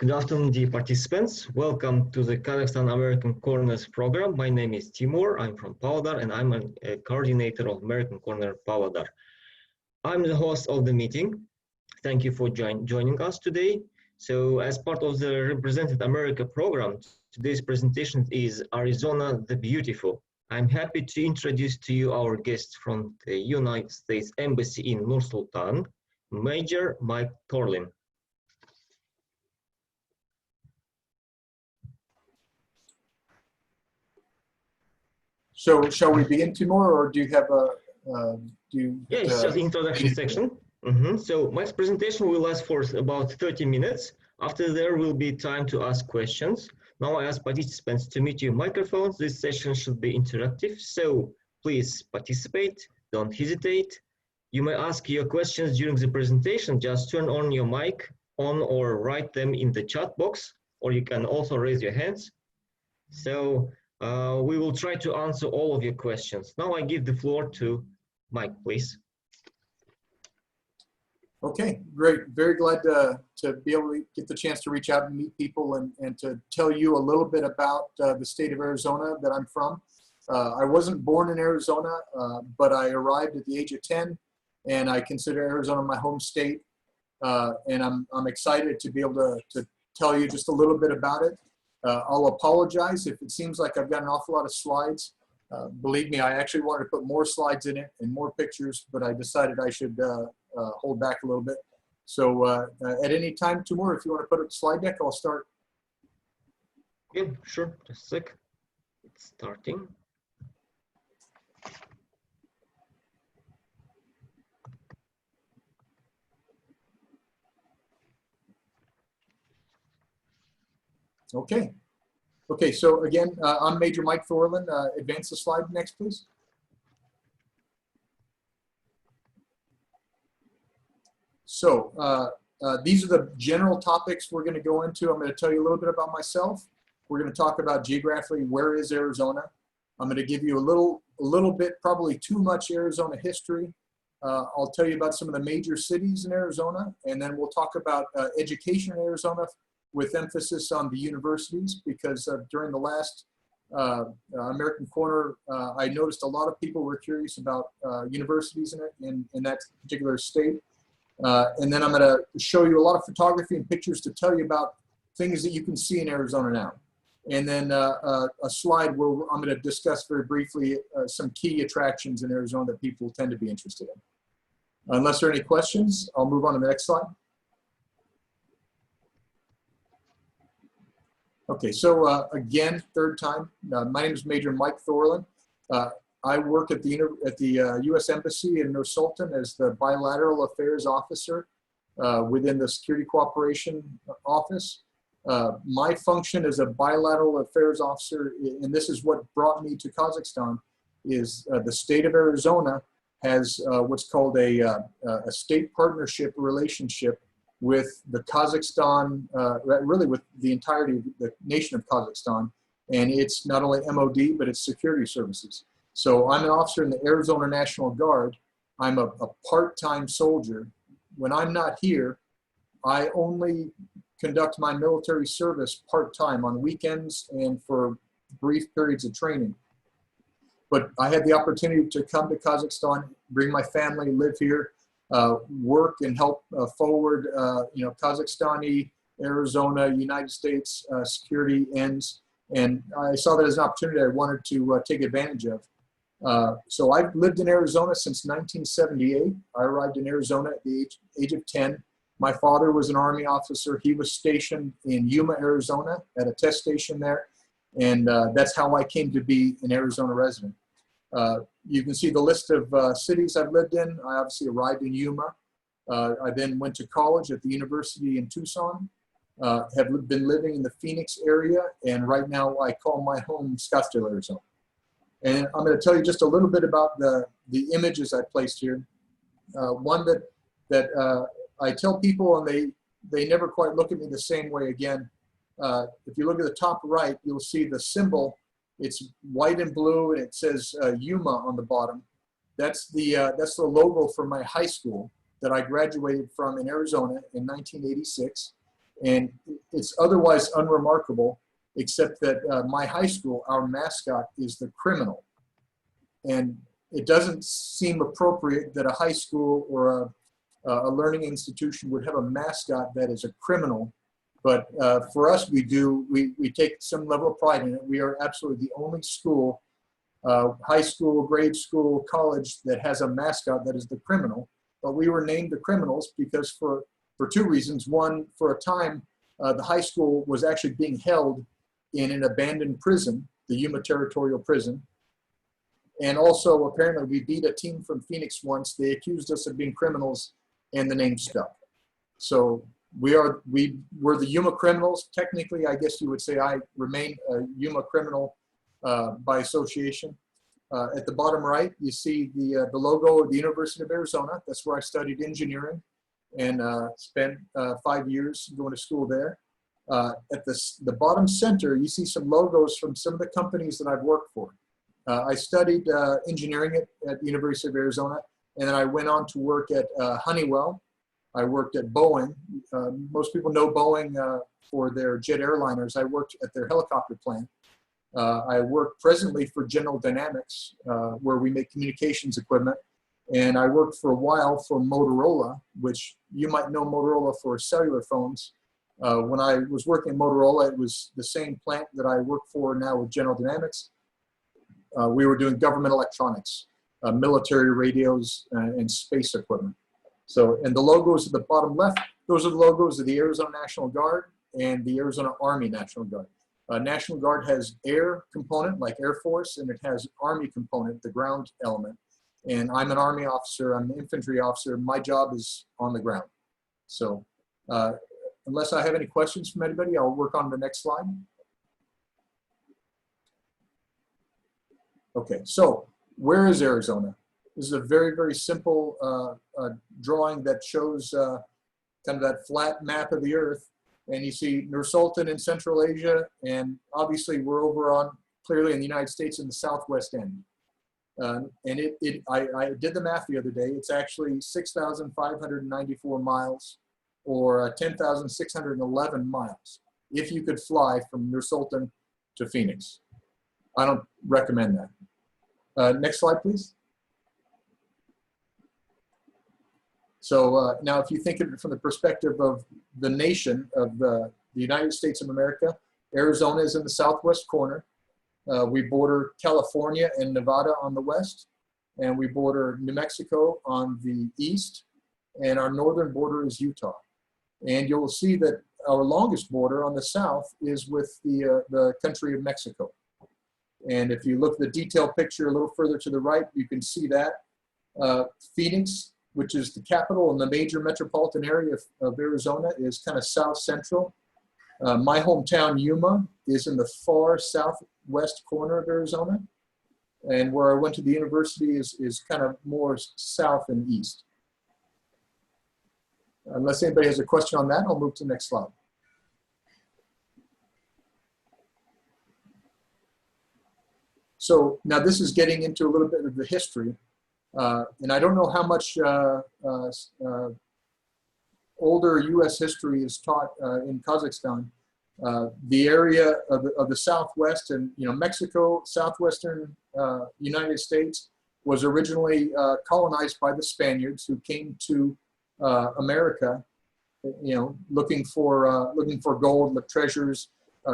Good afternoon, dear participants. Welcome to the Kazakhstan American Corners program. My name is Timur. I'm from Pavlodar, and I'm a coordinator of American Corner Pavlodar. I'm the host of the meeting. Thank you for joining us today. So as part of the Represented America program, today's presentation is Arizona the Beautiful. I'm happy to introduce to you our guest from the United States Embassy in Nur-Sultan, Major Mike Thorlin. So shall we begin, Timur, or do you have a, Yeah, it's just introduction section. So Mike's presentation will last for about 30 minutes. After there will be time to ask questions. Now I ask participants to mute your microphones. This session should be interactive, so please participate, don't hesitate. You may ask your questions during the presentation. Just turn on your mic on or write them in the chat box, or you can also raise your hands. So we will try to answer all of your questions. Now I give the floor to Mike, please. Okay, great. Very glad to be able to get the chance to reach out and meet people and to tell you a little bit about the state of Arizona that I'm from. I wasn't born in Arizona, but I arrived at the age of 10, and I consider Arizona my home state. And I'm excited to be able to tell you just a little bit about it. I'll apologize if it seems like I've got an awful lot of slides. Believe me, I actually wanted to put more slides in it and more pictures, but I decided I should hold back a little bit. So at any time, Timur, if you want to put up the slide deck, I'll start. Yeah, sure, just a sec. It's starting. Okay. Okay, so again, I'm Major Mike Thorlin. Advance the slide next, please. So these are the general topics we're going to go into. I'm going to tell you a little bit about myself. We're going to talk about geographically, where is Arizona? I'm going to give you a little bit, probably too much Arizona history. I'll tell you about some of the major cities in Arizona, and then we'll talk about education in Arizona with emphasis on the universities, because during the last American Corner, I noticed a lot of people were curious about universities in that particular state. And then I'm going to show you a lot of photography and pictures to tell you about things that you can see in Arizona now. And then a slide where I'm going to discuss very briefly some key attractions in Arizona that people tend to be interested in. Unless there are any questions, I'll move on to the next slide. Okay, so again, third time, my name is Major Mike Thorlin. I work at the U.S. Embassy in Nur-Sultan as the Bilateral Affairs Officer within the Security Cooperation Office. My function as a Bilateral Affairs Officer, and this is what brought me to Kazakhstan, is the state of Arizona has what's called a state partnership relationship with the Kazakhstan, really with the entirety of the nation of Kazakhstan. And it's not only MOD, but it's security services. So I'm an officer in the Arizona National Guard. I'm a part-time soldier. When I'm not here, I only conduct my military service part-time on weekends and for brief periods of training. But I had the opportunity to come to Kazakhstan, bring my family, live here, work and help forward, Kazakhstani, Arizona, United States security ends. And I saw that as an opportunity I wanted to take advantage of. So I've lived in Arizona since 1978. I arrived in Arizona at the age of 10. My father was an Army officer. He was stationed in Yuma, Arizona at a test station there. And that's how I came to be an Arizona resident. You can see the list of cities I've lived in. I obviously arrived in Yuma. I then went to college at the university in Tucson. Have been living in the Phoenix area, and right now I call my home Scottsdale, Arizona. And I'm going to tell you just a little bit about the images I placed here. One that I tell people, and they never quite look at me the same way again. If you look at the top right, you'll see the symbol. It's white and blue, and it says Yuma on the bottom. That's the logo for my high school that I graduated from in Arizona in 1986. And it's otherwise unremarkable, except that my high school, our mascot is the criminal. And it doesn't seem appropriate that a high school or a learning institution would have a mascot that is a criminal. But for us, we take some level of pride in it. We are absolutely the only school, high school, grade school, college, that has a mascot that is the criminal. But we were named the Criminals because for two reasons. One, for a time, the high school was actually being held in an abandoned prison, the Yuma Territorial Prison. And also, apparently, we beat a team from Phoenix once. They accused us of being criminals, and the name stuck. So we're the Yuma Criminals. Technically, I guess you would say I remain a Yuma criminal by association. At the bottom right, you see the logo of the University of Arizona. That's where I studied engineering and spent 5 years going to school there. At the bottom center, you see some logos from some of the companies that I've worked for. I studied engineering at the University of Arizona, and then I went on to work at Honeywell. I worked at Boeing. Most people know Boeing for their jet airliners. I worked at their helicopter plant. I work presently for General Dynamics, where we make communications equipment. And I worked for a while for Motorola, which you might know Motorola for cellular phones. When I was working at Motorola, it was the same plant that I work for now with General Dynamics. We were doing government electronics, military radios, and space equipment. So, and the logos at the bottom left, those are the logos of the Arizona National Guard and the Arizona Army National Guard. National Guard has air component like Air Force, and it has Army component, the ground element. And I'm an Army officer, I'm an infantry officer. My job is on the ground. So unless I have any questions from anybody, I'll work on the next slide. Okay, so where is Arizona? This is a very, very simple drawing that shows kind of that flat map of the earth. And you see Nur Sultan in Central Asia, and obviously we're over on, clearly in the United States in the southwest end. And I did the math the other day. It's actually 6,594 miles, or 10,611 miles, if you could fly from Nur Sultan to Phoenix. I don't recommend that. Next slide, please. So now if you think of it from the perspective of the nation of the United States of America, Arizona is in the southwest corner. We border California and Nevada on the west, and we border New Mexico on the east, and our northern border is Utah. And you'll see that our longest border on the south is with the country of Mexico. And if you look at the detailed picture a little further to the right, you can see that Phoenix, which is the capital and the major metropolitan area of Arizona, is kind of south central. My hometown, Yuma, is in the far southwest corner of Arizona. And where I went to the university is kind of more south and east. Unless anybody has a question on that, I'll move to the next slide. So now this is getting into a little bit of the history. And I don't know how much older U.S. history is taught in Kazakhstan. The area of the Southwest and, Mexico, southwestern United States was originally colonized by the Spaniards who came to America, looking for gold, the treasures,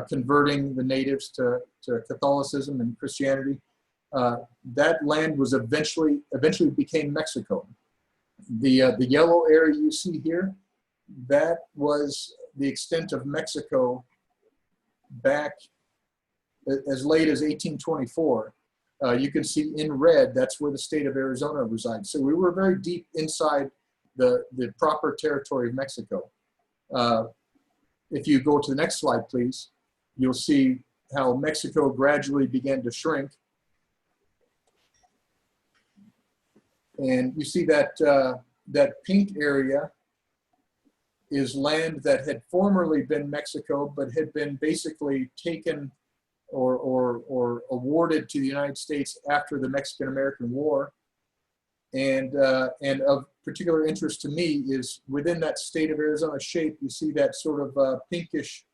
converting the natives to Catholicism and Christianity. That land was eventually became Mexico. The yellow area you see here, that was the extent of Mexico back as late as 1824. You can see in red, that's where the state of Arizona resides. So we were very deep inside the proper territory of Mexico. If you go to the next slide, please, you'll see how Mexico gradually began to shrink. And you see that that pink area is land that had formerly been Mexico, but had been basically taken or awarded to the United States after the Mexican-American War. And of particular interest to me is within that state of Arizona shape, you see that sort of pinkish,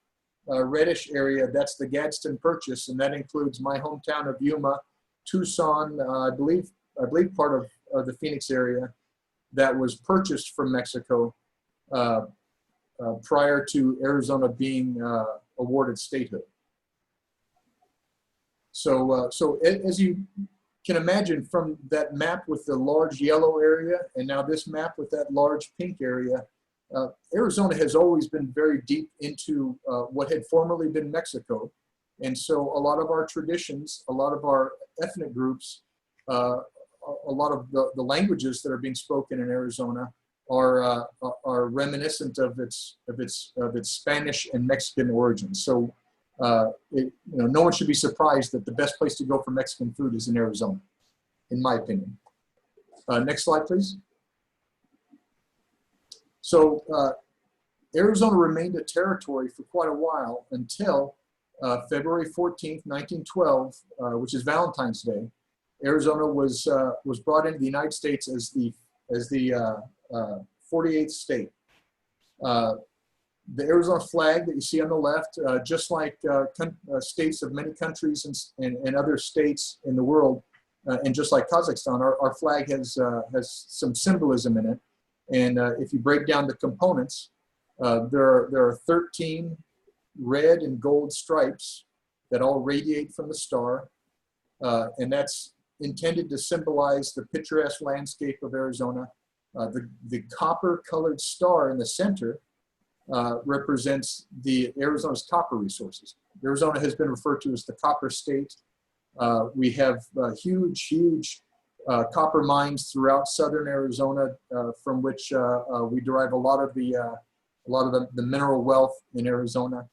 reddish area. That's the Gadsden Purchase, and that includes my hometown of Yuma, Tucson, I believe part of the Phoenix area, that was purchased from Mexico prior to Arizona being awarded statehood. So, as you can imagine from that map with the large yellow area and now this map with that large pink area, Arizona has always been very deep into what had formerly been Mexico. And so a lot of our traditions, a lot of our ethnic groups, a lot of the languages that are being spoken in Arizona are reminiscent of its Spanish and Mexican origins. So no one should be surprised that the best place to go for Mexican food is in Arizona, in my opinion. Next slide, please. So Arizona remained a territory for quite a while until February 14th, 1912, which is Valentine's Day. Arizona was brought into the United States as the 48th state. The Arizona flag that you see on the left, just like states of many countries and other states in the world, and just like Kazakhstan, our flag has some symbolism in it. And if you break down the components, there are 13 red and gold stripes that all radiate from the star, and that's intended to symbolize the picturesque landscape of Arizona. The copper-colored star in the center represents Arizona's copper resources. Arizona has been referred to as the copper state. We have huge copper mines throughout southern Arizona, from which we derive a lot of the mineral wealth in Arizona.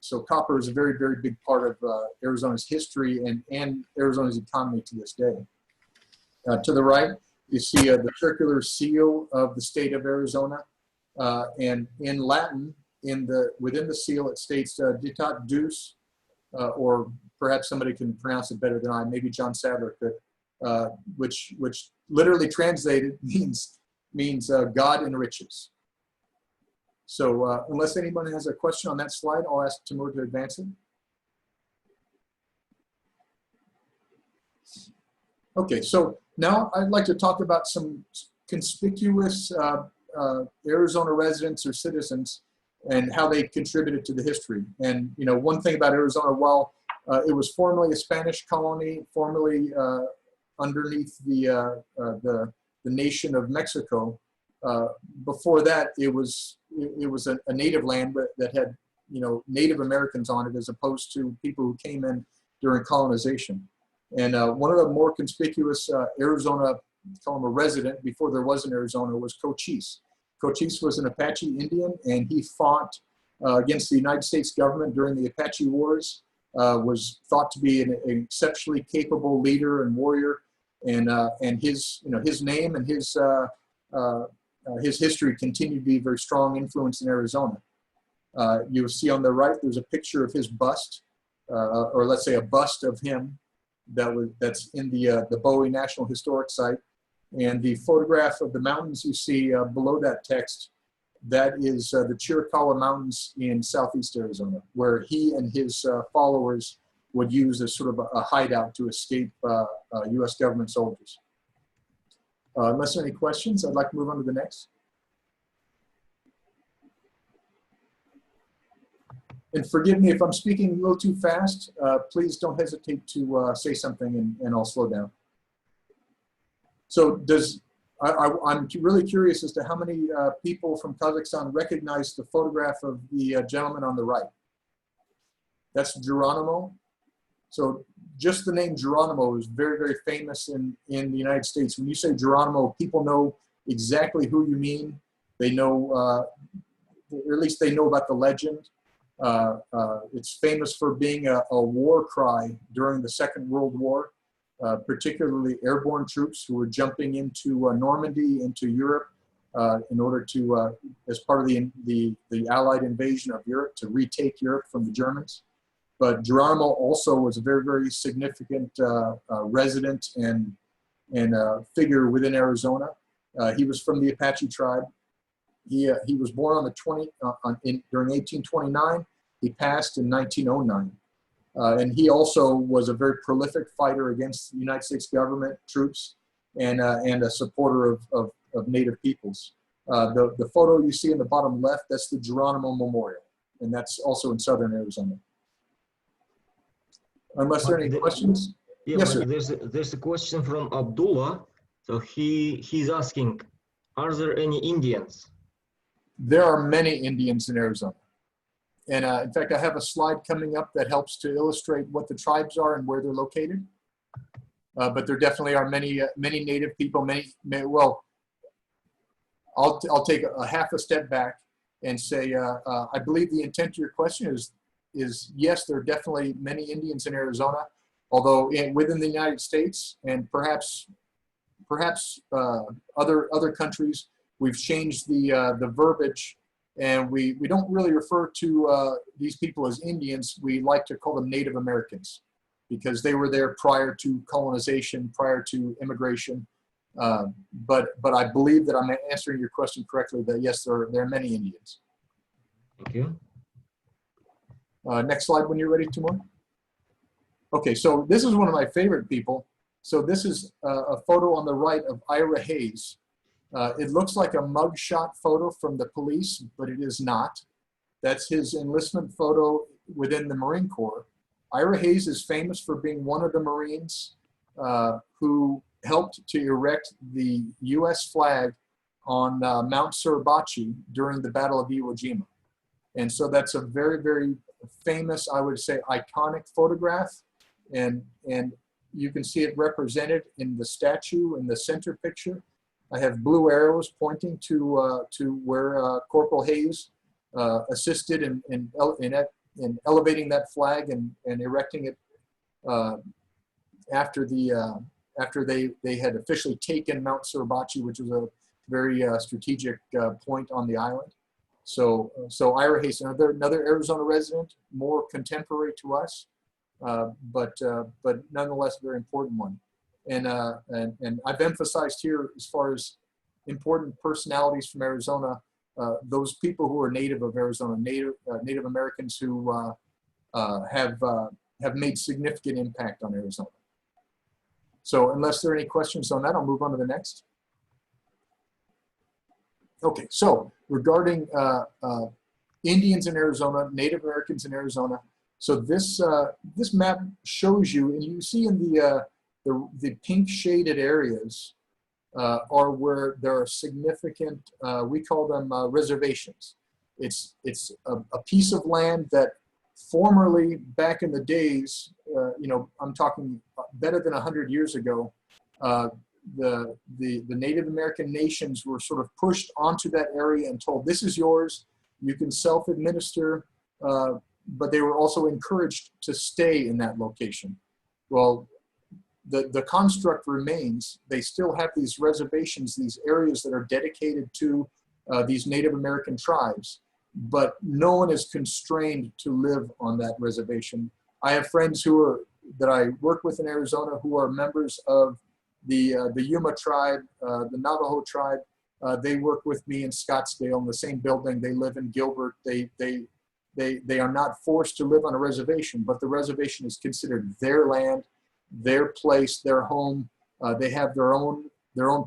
So copper is a very big part of Arizona's history and Arizona's economy to this day. To the right, you see the circular seal of the state of Arizona. And in Latin, within the seal, it states "ditat Deus," or perhaps somebody can pronounce it better than I. Maybe John Sadler could, which literally translated means God enriches. So unless anyone has a question on that slide, I'll ask Timur to advance it. Okay, so now I'd like to talk about some conspicuous Arizona residents or citizens and how they contributed to the history. And one thing about Arizona, while it was formerly a Spanish colony, formerly underneath the nation of Mexico, before that it was a native land that had Native Americans on it, as opposed to people who came in during colonization. And one of the more conspicuous Arizona, call him a resident before there was an Arizona, was Cochise. Cochise was an Apache Indian, and he fought against the United States government during the Apache Wars. Was thought to be an exceptionally capable leader and warrior, and his name and his history continue to be a very strong influence in Arizona. You'll see on the right there's a picture of his bust, or let's say a bust of him that's in the Bowie National Historic Site. And the photograph of the mountains you see below that text, that is the Chiricahua Mountains in southeast Arizona, where he and his followers would use as sort of a hideout to escape U.S. government soldiers. Unless there are any questions, I'd like to move on to the next. And forgive me if I'm speaking a little too fast. Please don't hesitate to say something and I'll slow down. So I'm really curious as to how many people from Kazakhstan recognize the photograph of the gentleman on the right. That's Geronimo. So just the name Geronimo is very famous in the United States. When you say Geronimo, people know exactly who you mean. They know, or at least they know about the legend. It's famous for being a war cry during the Second World War. Particularly airborne troops who were jumping into Normandy, into Europe, in order to, as part of the Allied invasion of Europe, to retake Europe from the Germans. But Geronimo also was a very significant resident and and figure within Arizona. He was from the Apache tribe. He was born on the during 1829. He passed in 1909. And he also was a very prolific fighter against the United States government troops and a supporter of Native peoples. The photo you see in the bottom left, that's the Geronimo Memorial, and that's also in southern Arizona. Unless there are any questions? Yeah, yes, sir. There's a question from Abdullah. So he's asking, are there any Indians? There are many Indians in Arizona. And in fact, I have a slide coming up that helps to illustrate what the tribes are and where they're located. But there definitely are many Native people, well, I'll take a half a step back and say, I believe the intent of your question is yes, there are definitely many Indians in Arizona, although within the United States and perhaps other countries, we've changed the verbiage, and we don't really refer to these people as Indians. We like to call them Native Americans because they were there prior to colonization, prior to immigration. But I believe that I'm answering your question correctly, that yes, there are many Indians. Thank you. Next slide when you're ready, Timur. Okay, so this is one of my favorite people. So this is a photo on the right of Ira Hayes. It looks like a mugshot photo from the police, but it is not. That's his enlistment photo within the Marine Corps. Ira Hayes is famous for being one of the Marines who helped to erect the U.S. flag on Mount Suribachi during the Battle of Iwo Jima. And so that's a very, very famous, I would say, iconic photograph. And you can see it represented in the statue in the center picture. I have blue arrows pointing to where Corporal Hayes assisted in elevating that flag and erecting it after they had officially taken Mount Suribachi, which was a very strategic point on the island. So Ira Hayes, another Arizona resident, more contemporary to us, but nonetheless a very important one. And I've emphasized here, as far as important personalities from Arizona, those people who are native of Arizona, Native Americans who have made significant impact on Arizona. So unless there are any questions on that, I'll move on to the next. Okay, so regarding Indians in Arizona, Native Americans in Arizona. So this map shows you, and you see in the pink shaded areas are where there are significant, we call them reservations. It's a piece of land that formerly, back in the days, I'm talking better than 100 years ago, the Native American nations were sort of pushed onto that area and told, this is yours, you can self-administer, but they were also encouraged to stay in that location. Well, the construct remains. They still have these reservations, these areas that are dedicated to these Native American tribes, but no one is constrained to live on that reservation. I have friends that I work with in Arizona who are members of the Yuma tribe, the Navajo tribe. They work with me in Scottsdale in the same building. They live in Gilbert. They are not forced to live on a reservation, but the reservation is considered their land, their place, their home. They have their own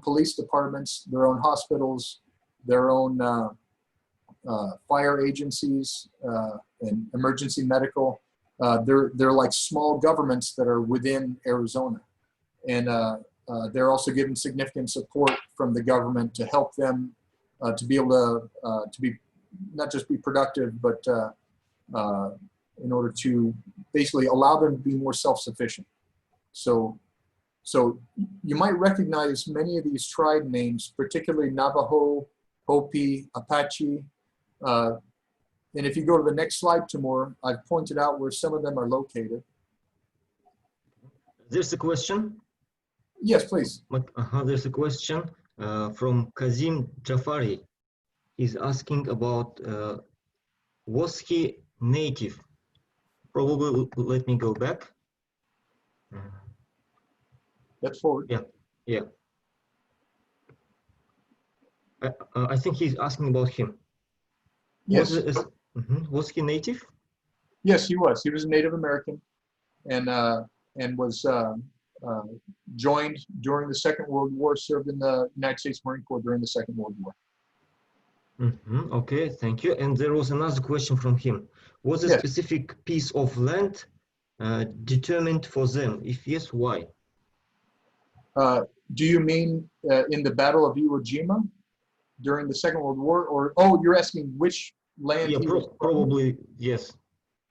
police departments, their own hospitals, their own fire agencies, and emergency medical. They're like small governments that are within Arizona, and they're also given significant support from the government to help them to be able to be not just be productive, but in order to basically allow them to be more self-sufficient. So you might recognize many of these tribe names, particularly Navajo, Hopi, Apache. And if you go to the next slide, Timur, I've pointed out where some of them are located. There's a question. Yes, please. There's a question from Kazim Jafari. He's asking about, was he native? Probably, let me go back. That's forward. Yeah. Yeah. I think he's asking about him. Yes. Was he native? Yes, he was. He was a Native American, and was joined during the Second World War. Served in the United States Marine Corps during the Second World War. Okay, thank you. And there was another question from him. Was a Yes. specific piece of land determined for them? If yes, why? Do you mean in the Battle of Iwo Jima during the Second World War, or oh, you're asking which land Yeah, he was from? probably yes.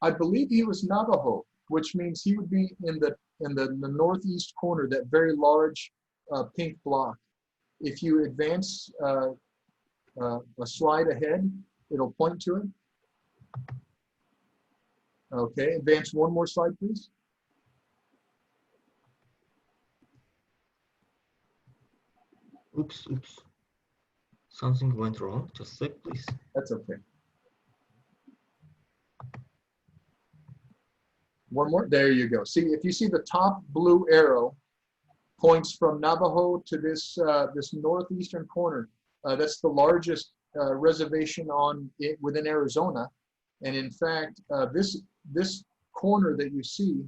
I believe he was Navajo, which means he would be in the northeast corner, that very large pink block. If you advance a slide ahead, it'll point to it. Okay, advance one more slide, please. Oops. Something went wrong. Just a sec, please. That's okay. One more. There you go. See, if you see the top blue arrow points from Navajo to this this northeastern corner. That's the largest reservation within Arizona, and in fact, this corner that you see,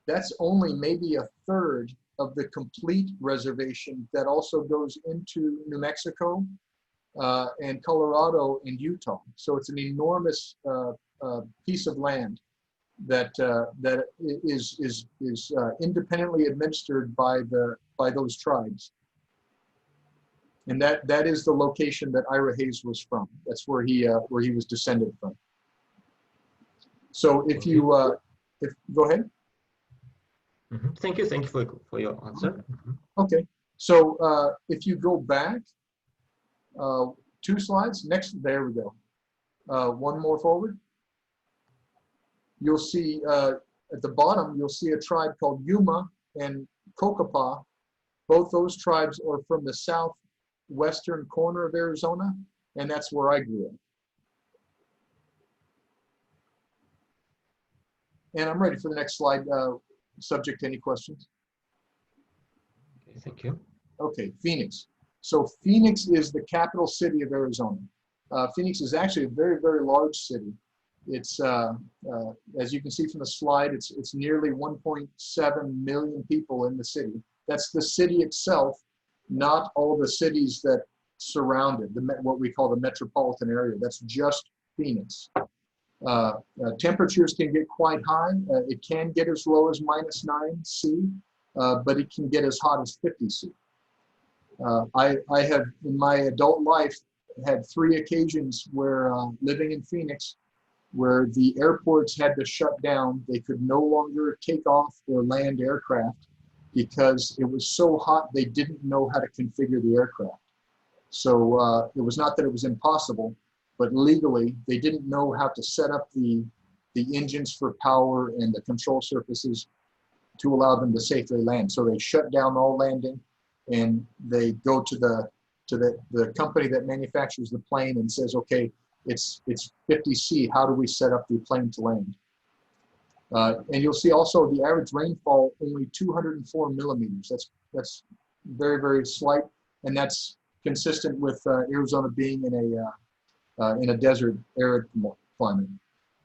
that's only maybe a third of the complete reservation that also goes into New Mexico and Colorado and Utah. So it's an enormous piece of land that is independently administered by those tribes, and that is the location that Ira Hayes was from. That's where he was descended from. So if you go ahead. Thank you for your answer. Okay, so if you go back 2 slides, next, there we go. One more forward. You'll see at the bottom, you'll see a tribe called Yuma and Cocopah. Both those tribes are from the southwestern corner of Arizona, and that's where I grew up. And I'm ready for the next slide, subject to any questions. Okay, thank you. Okay, Phoenix. So Phoenix is the capital city of Arizona. Phoenix is actually a very, very large city. It's, as you can see from the slide, it's nearly 1.7 million people in the city. That's the city itself, not all the cities that surround it, what we call the metropolitan area. That's just Phoenix. Temperatures can get quite high. It can get as low as -9 C, but it can get as hot as 50 C. I have, in my adult life, had 3 occasions where living in Phoenix, where the airports had to shut down. They could no longer take off or land aircraft because it was so hot they didn't know how to configure the aircraft. So it was not that it was impossible, but legally they didn't know how to set up the engines for power and the control surfaces to allow them to safely land. So they shut down all landing, and they go to the company that manufactures the plane and says, okay, it's 50 C. How do we set up the plane to land? And you'll see also the average rainfall only 204 millimeters. That's very, very slight, and that's consistent with Arizona being in a desert, arid climate.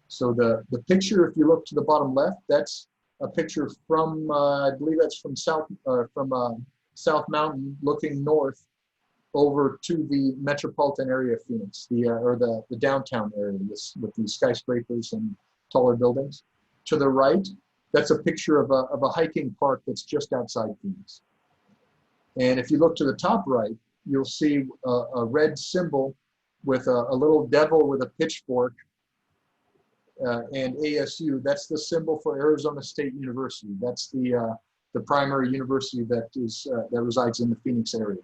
So the picture, if you look to the bottom left, that's a picture from I believe that's from South Mountain, looking north over to the metropolitan area of Phoenix, the downtown area with the skyscrapers and taller buildings. To the right, that's a picture of a hiking park that's just outside Phoenix. And if you look to the top right, you'll see a red symbol with a little devil with a pitchfork and ASU. That's the symbol for Arizona State University. That's the primary university that resides in the Phoenix area.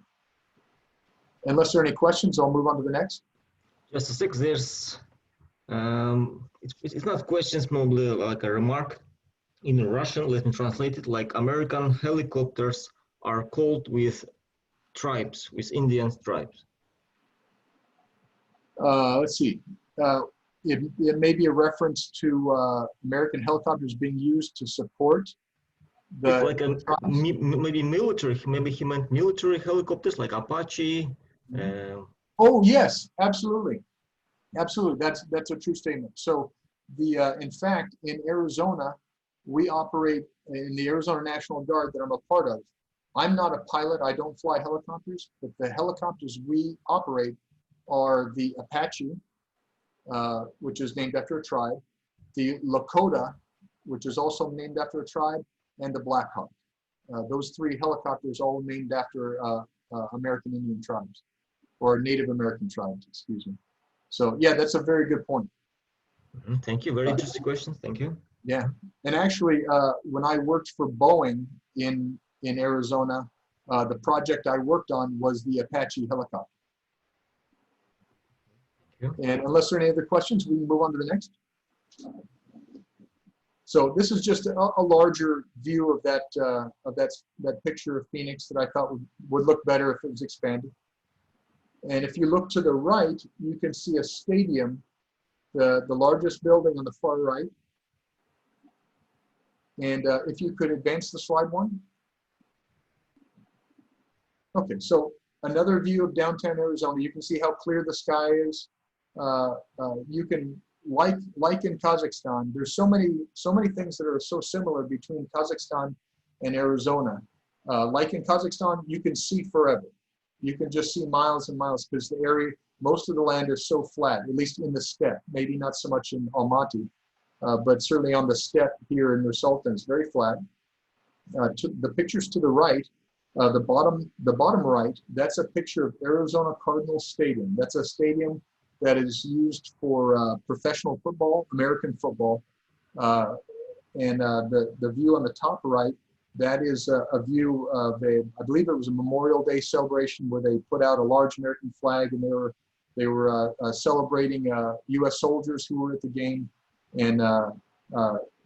Unless there are any questions, I'll move on to the next. Just a sec. There's it's not questions, probably like a remark in Russian. Let me translate it. Like, American helicopters are called with tribes, with Indian tribes. Let's see. It may be a reference to American helicopters being used to support It's like a maybe military. Maybe he meant military helicopters like Apache. Oh yes, absolutely, absolutely. That's a true statement. So in fact, in Arizona, we operate in the Arizona National Guard that I'm a part of. I'm not a pilot. I don't fly helicopters, but the helicopters we operate are the Apache, which is named after a tribe, the Lakota, which is also named after a tribe, and the Black Hawk. Those three helicopters all named after American Indian tribes, or Native American tribes, excuse me. So yeah, that's a very good point. Thank you. Very interesting question. Thank you. Yeah, and actually, when I worked for Boeing in Arizona, the project I worked on was the Apache helicopter. And unless there are any other questions, we can move on to the next. So this is just a larger view of that picture of Phoenix that I thought would look better if it was expanded. And if you look to the right, you can see a stadium, the largest building on the far right. And if you could advance the slide one. Okay, so another view of downtown Arizona. You can see how clear the sky is. You can, like in Kazakhstan, there's so many things that are so similar between Kazakhstan and Arizona. Like in Kazakhstan, you can see forever. You can just see miles and miles because the area, most of the land is so flat, at least in the steppe, maybe not so much in Almaty, but certainly on the steppe here in Nur-Sultan, it's very flat. The pictures to the right, the bottom right, that's a picture of Arizona Cardinals Stadium. That's a stadium that is used for professional football, American football. And the view on the top right, that is a view of I believe it was a Memorial Day celebration where they put out a large American flag and they were celebrating U.S. soldiers who were at the game. And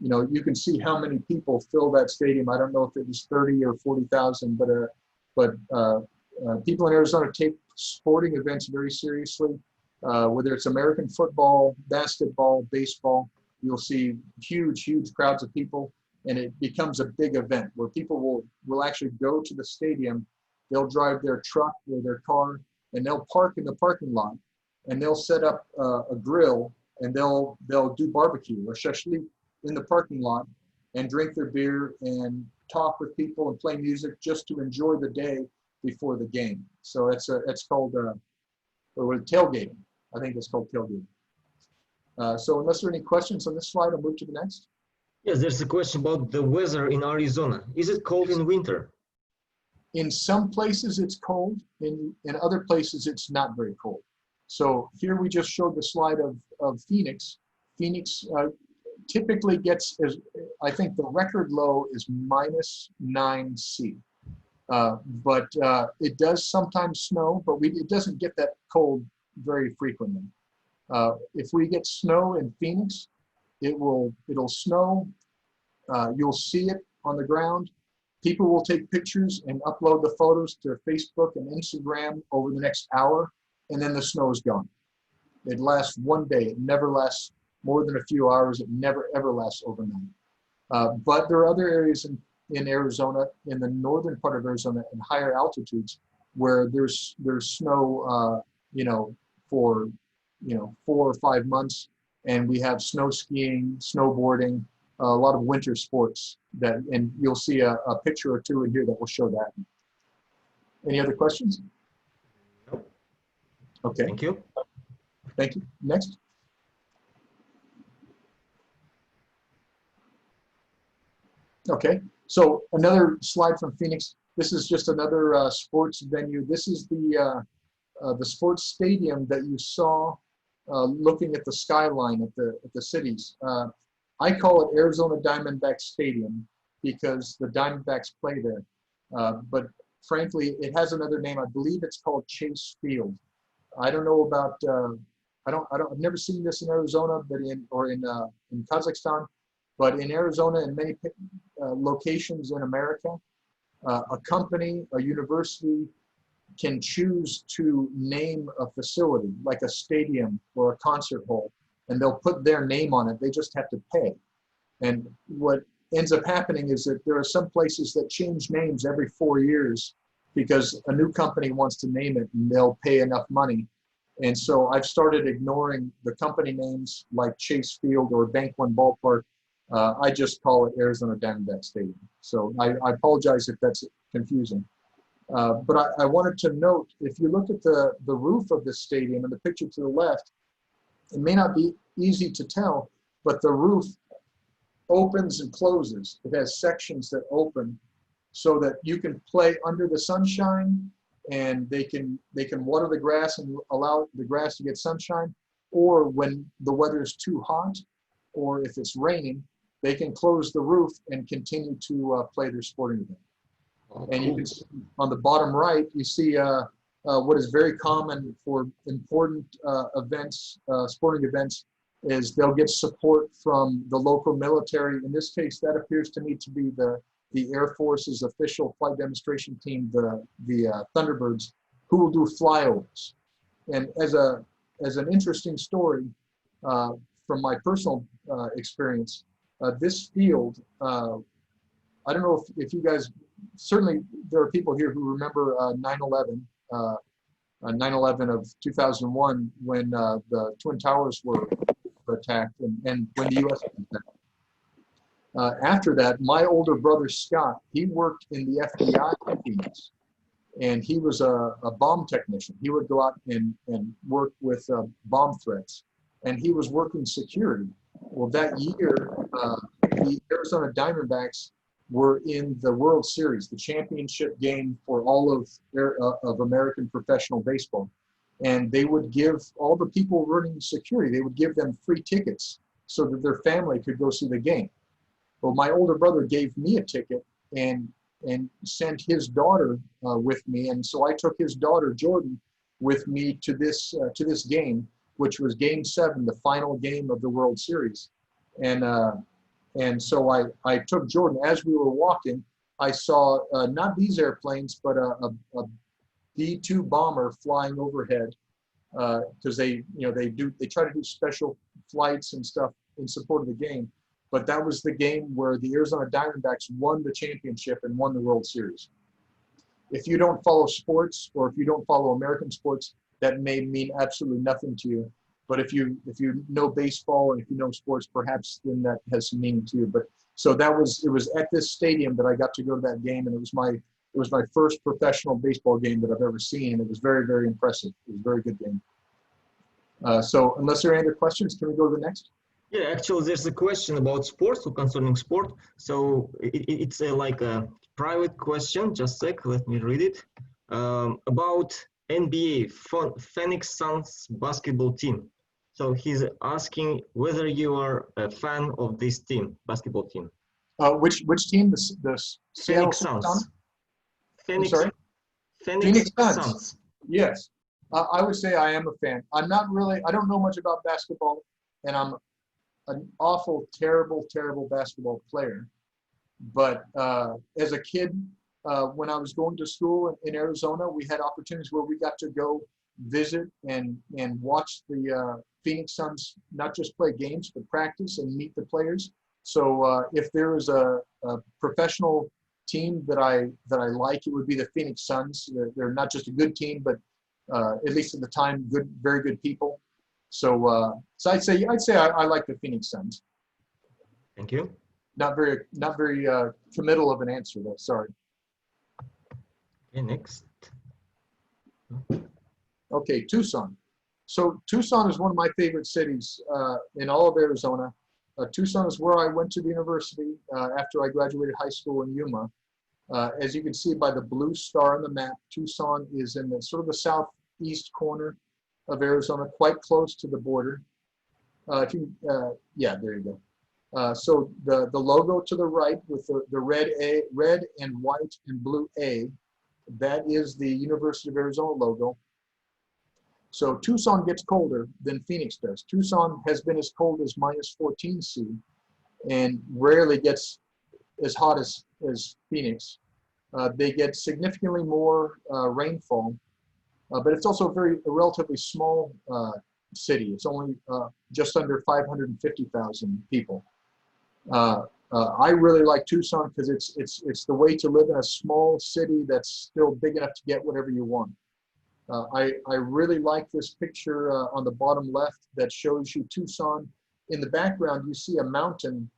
you know, you can see how many people fill that stadium. I don't know if it was 30 or 40,000, but people in Arizona take sporting events very seriously. Whether it's American football, basketball, baseball, you'll see huge crowds of people, and it becomes a big event where people will actually go to the stadium. They'll drive their truck or their car, and they'll park in the parking lot, and they'll set up a grill, and they'll do barbecue or shashlik in the parking lot, and drink their beer and talk with people and play music just to enjoy the day before the game. So it's called tailgating. I think it's called tailgating. So unless there are any questions on this slide, I'll move to the next. Yes, there's a question about the weather in Arizona. Is it cold in winter? In some places it's cold. In other places it's not very cold. So here we just showed the slide of Phoenix. Phoenix typically gets, I think the record low is -9°C. But it does sometimes snow, but it doesn't get that cold very frequently. If we get snow in Phoenix, it'll snow. You'll see it on the ground. People will take pictures and upload the photos to Facebook and Instagram over the next hour, and then the snow is gone. It lasts one day. It never lasts more than a few hours. It never ever lasts overnight. But there are other areas in Arizona, in the northern part of Arizona, in higher altitudes, where there's snow, you know, for 4 or 5 months, and we have snow skiing, snowboarding, a lot of winter sports and you'll see a picture or two in here that will show that. Any other questions? No. Okay. Thank you. Thank you. Next. Okay. So another slide from Phoenix. This is just another sports venue. This is the sports stadium that you saw looking at the skyline at the cities. I call it Arizona Diamondbacks Stadium because the Diamondbacks play there. But frankly, it has another name. I believe it's called Chase Field. I don't know about. I've never seen this in Arizona, but in Kazakhstan, but in Arizona and many locations in America, a company, a university can choose to name a facility like a stadium or a concert hall, and they'll put their name on it. They just have to pay. And what ends up happening is that there are some places that change names every 4 years because a new company wants to name it and they'll pay enough money. And so I've started ignoring the company names like Chase Field or Bank One Ballpark. I just call it Arizona Diamondbacks Stadium. So I apologize if that's confusing. But I wanted to note, if you look at the roof of this stadium and the picture to the left, it may not be easy to tell, but the roof opens and closes. It has sections that open so that you can play under the sunshine and they can water the grass and allow the grass to get sunshine, or when the weather is too hot or if it's raining, they can close the roof and continue to play their sporting event. Oh, And cool. you can see on the bottom right, you see what is very common for important events, sporting events, is they'll get support from the local military. In this case, that appears to me to be the Air Force's official flight demonstration team, the Thunderbirds, who will do flyovers. And as an interesting story from my personal experience, this field, I don't know if you guys, certainly there are people here who remember 9/11, 9/11 of 2001 when the Twin Towers were attacked and when the U.S. was attacked. After that, my older brother Scott, he worked in the FBI in Phoenix, and he was a bomb technician. He would go out and work with bomb threats, and he was working security. Well, that year, the Arizona Diamondbacks were in the World Series, the championship game for all of American professional baseball. And they would give all the people running security, they would give them free tickets so that their family could go see the game. Well, my older brother gave me a ticket and sent his daughter with me. And so I took his daughter, Jordan, with me to this game, which was Game 7, the final game of the World Series. And so I took Jordan. As we were walking, I saw not these airplanes, but a B-2 bomber flying overhead because they try to do special flights and stuff in support of the game. But that was the game where the Arizona Diamondbacks won the championship and won the World Series. If you don't follow sports, or if you don't follow American sports, that may mean absolutely nothing to you. But if you know baseball and if you know sports, perhaps then that has some meaning to you. But so it was at this stadium that I got to go to that game, and it was my first professional baseball game that I've ever seen. It was very, very impressive. It was a very good game. So unless there are any other questions, can we go to the next? Yeah, actually, there's a question about sports or concerning sport. So it's like a private question. Just a sec, let me read it. About NBA, Phoenix Suns basketball team. So he's asking whether you are a fan of this team, basketball team. Which team? The Seattle Phoenix Suns. Suns? Phoenix Suns. Yes. I would say I am a fan. I don't know much about basketball, and I'm an awful, terrible basketball player. But as a kid, when I was going to school in Arizona, we had opportunities where we got to go visit and watch the Phoenix Suns not just play games, but practice and meet the players. So if there is a professional team that I like, it would be the Phoenix Suns. They're not just a good team, but at least at the time, very good people. So I'd say I like the Phoenix Suns. Thank you. Not very committal of an answer though. Sorry. Okay, next. Okay, Tucson. So Tucson is one of my favorite cities in all of Arizona. Tucson is where I went to the university after I graduated high school in Yuma. As you can see by the blue star on the map, Tucson is in the sort of the southeast corner of Arizona, quite close to the border. Yeah, there you go. So the logo to the right with the red and white and blue A, that is the University of Arizona logo. So Tucson gets colder than Phoenix does. Tucson has been as cold as -14°C and rarely gets as hot as Phoenix. They get significantly more rainfall, but it's also a relatively small city. It's only just under 550,000 people. I really like Tucson because it's the way to live in a small city that's still big enough to get whatever you want. I really like this picture on the bottom left that shows you Tucson. In the background, you see a mountain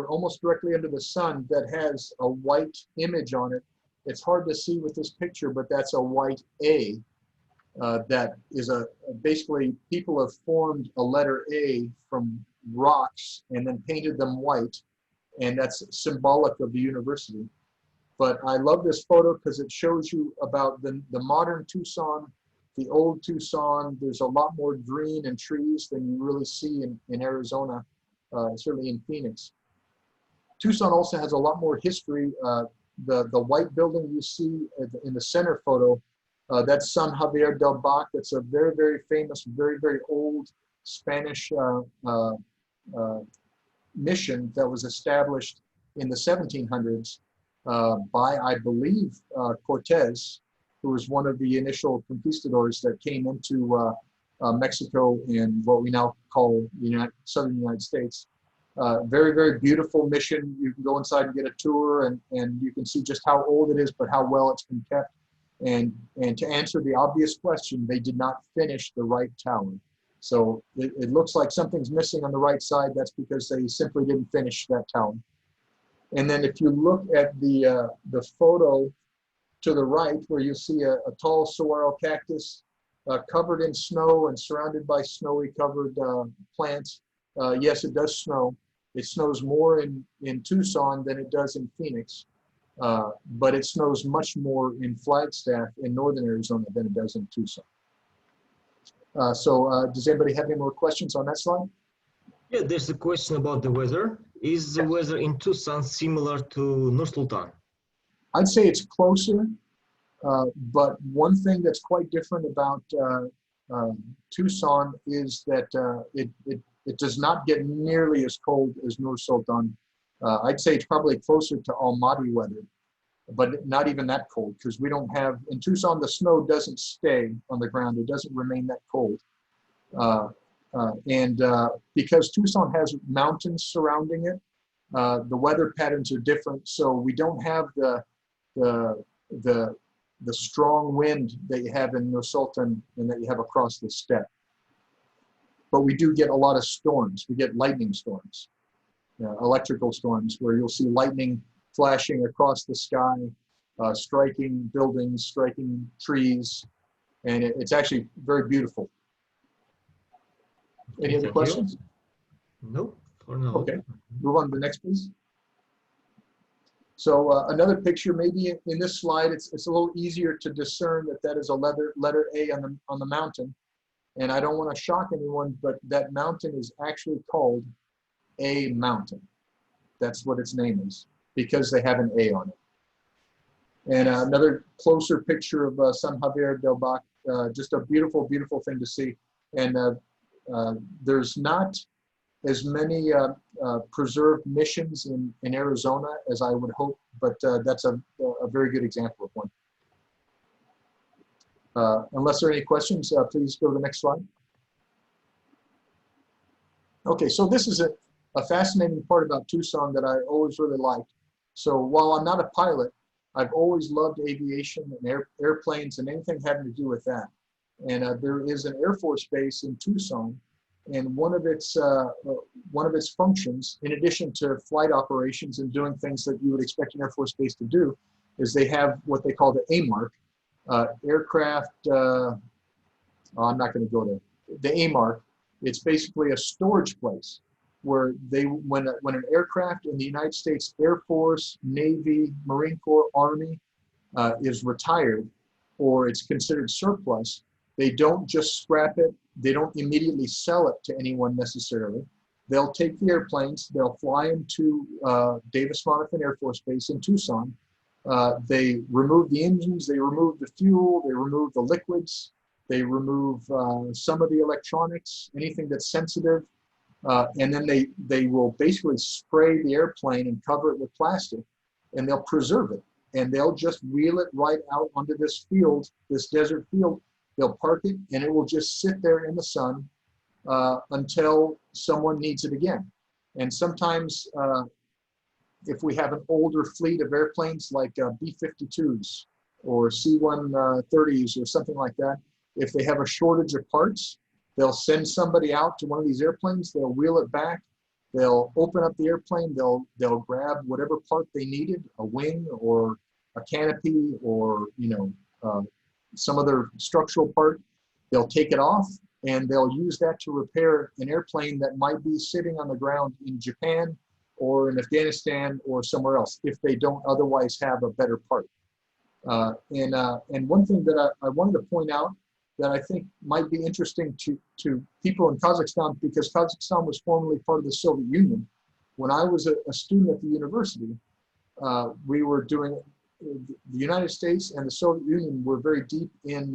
almost directly under the sun that has a white image on it. It's hard to see with this picture, but that's a white A. That is basically people have formed a letter A from rocks and then painted them white, and that's symbolic of the university. But I love this photo because it shows you about the modern Tucson, the old Tucson. There's a lot more green and trees than you really see in Arizona, certainly in Phoenix. Tucson also has a lot more history. The white building you see in the center photo, that's San Javier del Bac. That's a very, very famous, very, very old Spanish mission that was established in the 1700s by, I believe, Cortez, who was one of the initial conquistadors that came into Mexico and what we now call the southern United States. Very, very beautiful mission. You can go inside and get a tour, and you can see just how old it is, but how well it's been kept. And to answer the obvious question, they did not finish the right tower. So it looks like something's missing on the right side. That's because they simply didn't finish that tower. And then if you look at the photo to the right, where you see a tall saguaro cactus covered in snow and surrounded by snowy covered plants, yes, it does snow. It snows more in Tucson than it does in Phoenix, but it snows much more in Flagstaff in northern Arizona than it does in Tucson. So does anybody have any more questions on that slide? Yeah, there's a question about the weather. Is the weather in Tucson similar to Nur Sultan? I'd say it's closer, but one thing that's quite different about Tucson is that it does not get nearly as cold as Nur Sultan. I'd say it's probably closer to Almaty weather, but not even that cold, because we don't have, in Tucson, the snow doesn't stay on the ground. It doesn't remain that cold. Because Tucson has mountains surrounding it, the weather patterns are different. So we don't have the strong wind that you have in Nur Sultan and that you have across the steppe. But we do get a lot of storms. We get lightning storms, electrical storms, where you'll see lightning flashing across the sky, striking buildings, striking trees, and it's actually very beautiful. Any other questions? No, for now. Okay, move on to the next, please. So another picture, maybe in this slide, it's a little easier to discern that is a letter A on the mountain. And I don't want to shock anyone, but that mountain is actually called A Mountain. That's what its name is, because they have an A on it. And another closer picture of San Javier del Bac, just a beautiful, beautiful thing to see. And there's not as many preserved missions in Arizona as I would hope, but that's a very good example of one. Unless there are any questions, please go to the next slide. Okay, so this is a fascinating part about Tucson that I always really liked. So while I'm not a pilot, I've always loved aviation and airplanes and anything having to do with that. And there is an Air Force base in Tucson, and one of its functions, in addition to flight operations and doing things that you would expect an Air Force base to do, is they have what they call the AMARC, aircraft. I'm not going to go to the AMARC. It's basically a storage place where when an aircraft in the United States Air Force, Navy, Marine Corps, Army is retired or it's considered surplus, they don't just scrap it. They don't immediately sell it to anyone necessarily. They'll take the airplanes, they'll fly them to Davis-Monthan Air Force Base in Tucson. They remove the engines, they remove the fuel, they remove the liquids, they remove some of the electronics, anything that's sensitive, and then they will basically spray the airplane and cover it with plastic, and they'll preserve it. And they'll just wheel it right out onto this field, this desert field. They'll park it, and it will just sit there in the sun until someone needs it again. And sometimes if we have an older fleet of airplanes like B-52s or C-130s or something like that, if they have a shortage of parts, they'll send somebody out to one of these airplanes, they'll wheel it back, they'll open up the airplane, they'll grab whatever part they needed, a wing or a canopy or, some other structural part, they'll take it off and they'll use that to repair an airplane that might be sitting on the ground in Japan or in Afghanistan or somewhere else if they don't otherwise have a better part. And one thing that I wanted to point out that I think might be interesting to people in Kazakhstan, because Kazakhstan was formerly part of the Soviet Union. When I was a student at the university, we were doing, the United States and the Soviet Union were very deep in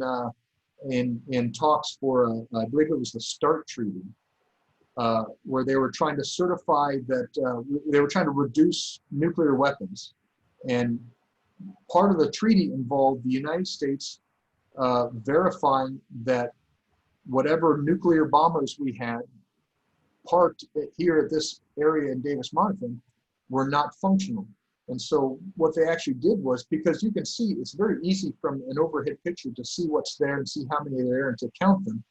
talks for, I believe it was the START Treaty, where they were trying to certify that, they were trying to reduce nuclear weapons. And part of the treaty involved the United States verifying that whatever nuclear bombers we had parked here at this area in Davis-Monthan were not functional. And so what they actually did was, because you can see, it's very easy from an overhead picture to see what's there and see how many are there and to count them.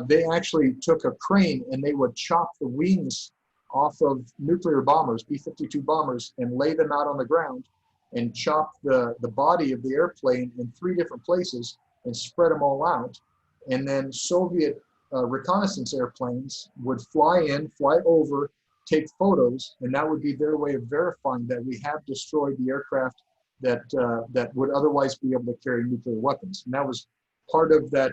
They actually took a crane and they would chop the wings off of nuclear bombers, B-52 bombers, and lay them out on the ground and chop the body of the airplane in 3 different places and spread them all out. And then Soviet reconnaissance airplanes would fly in, fly over, take photos, and that would be their way of verifying that we have destroyed the aircraft that would otherwise be able to carry nuclear weapons. And that was part of that,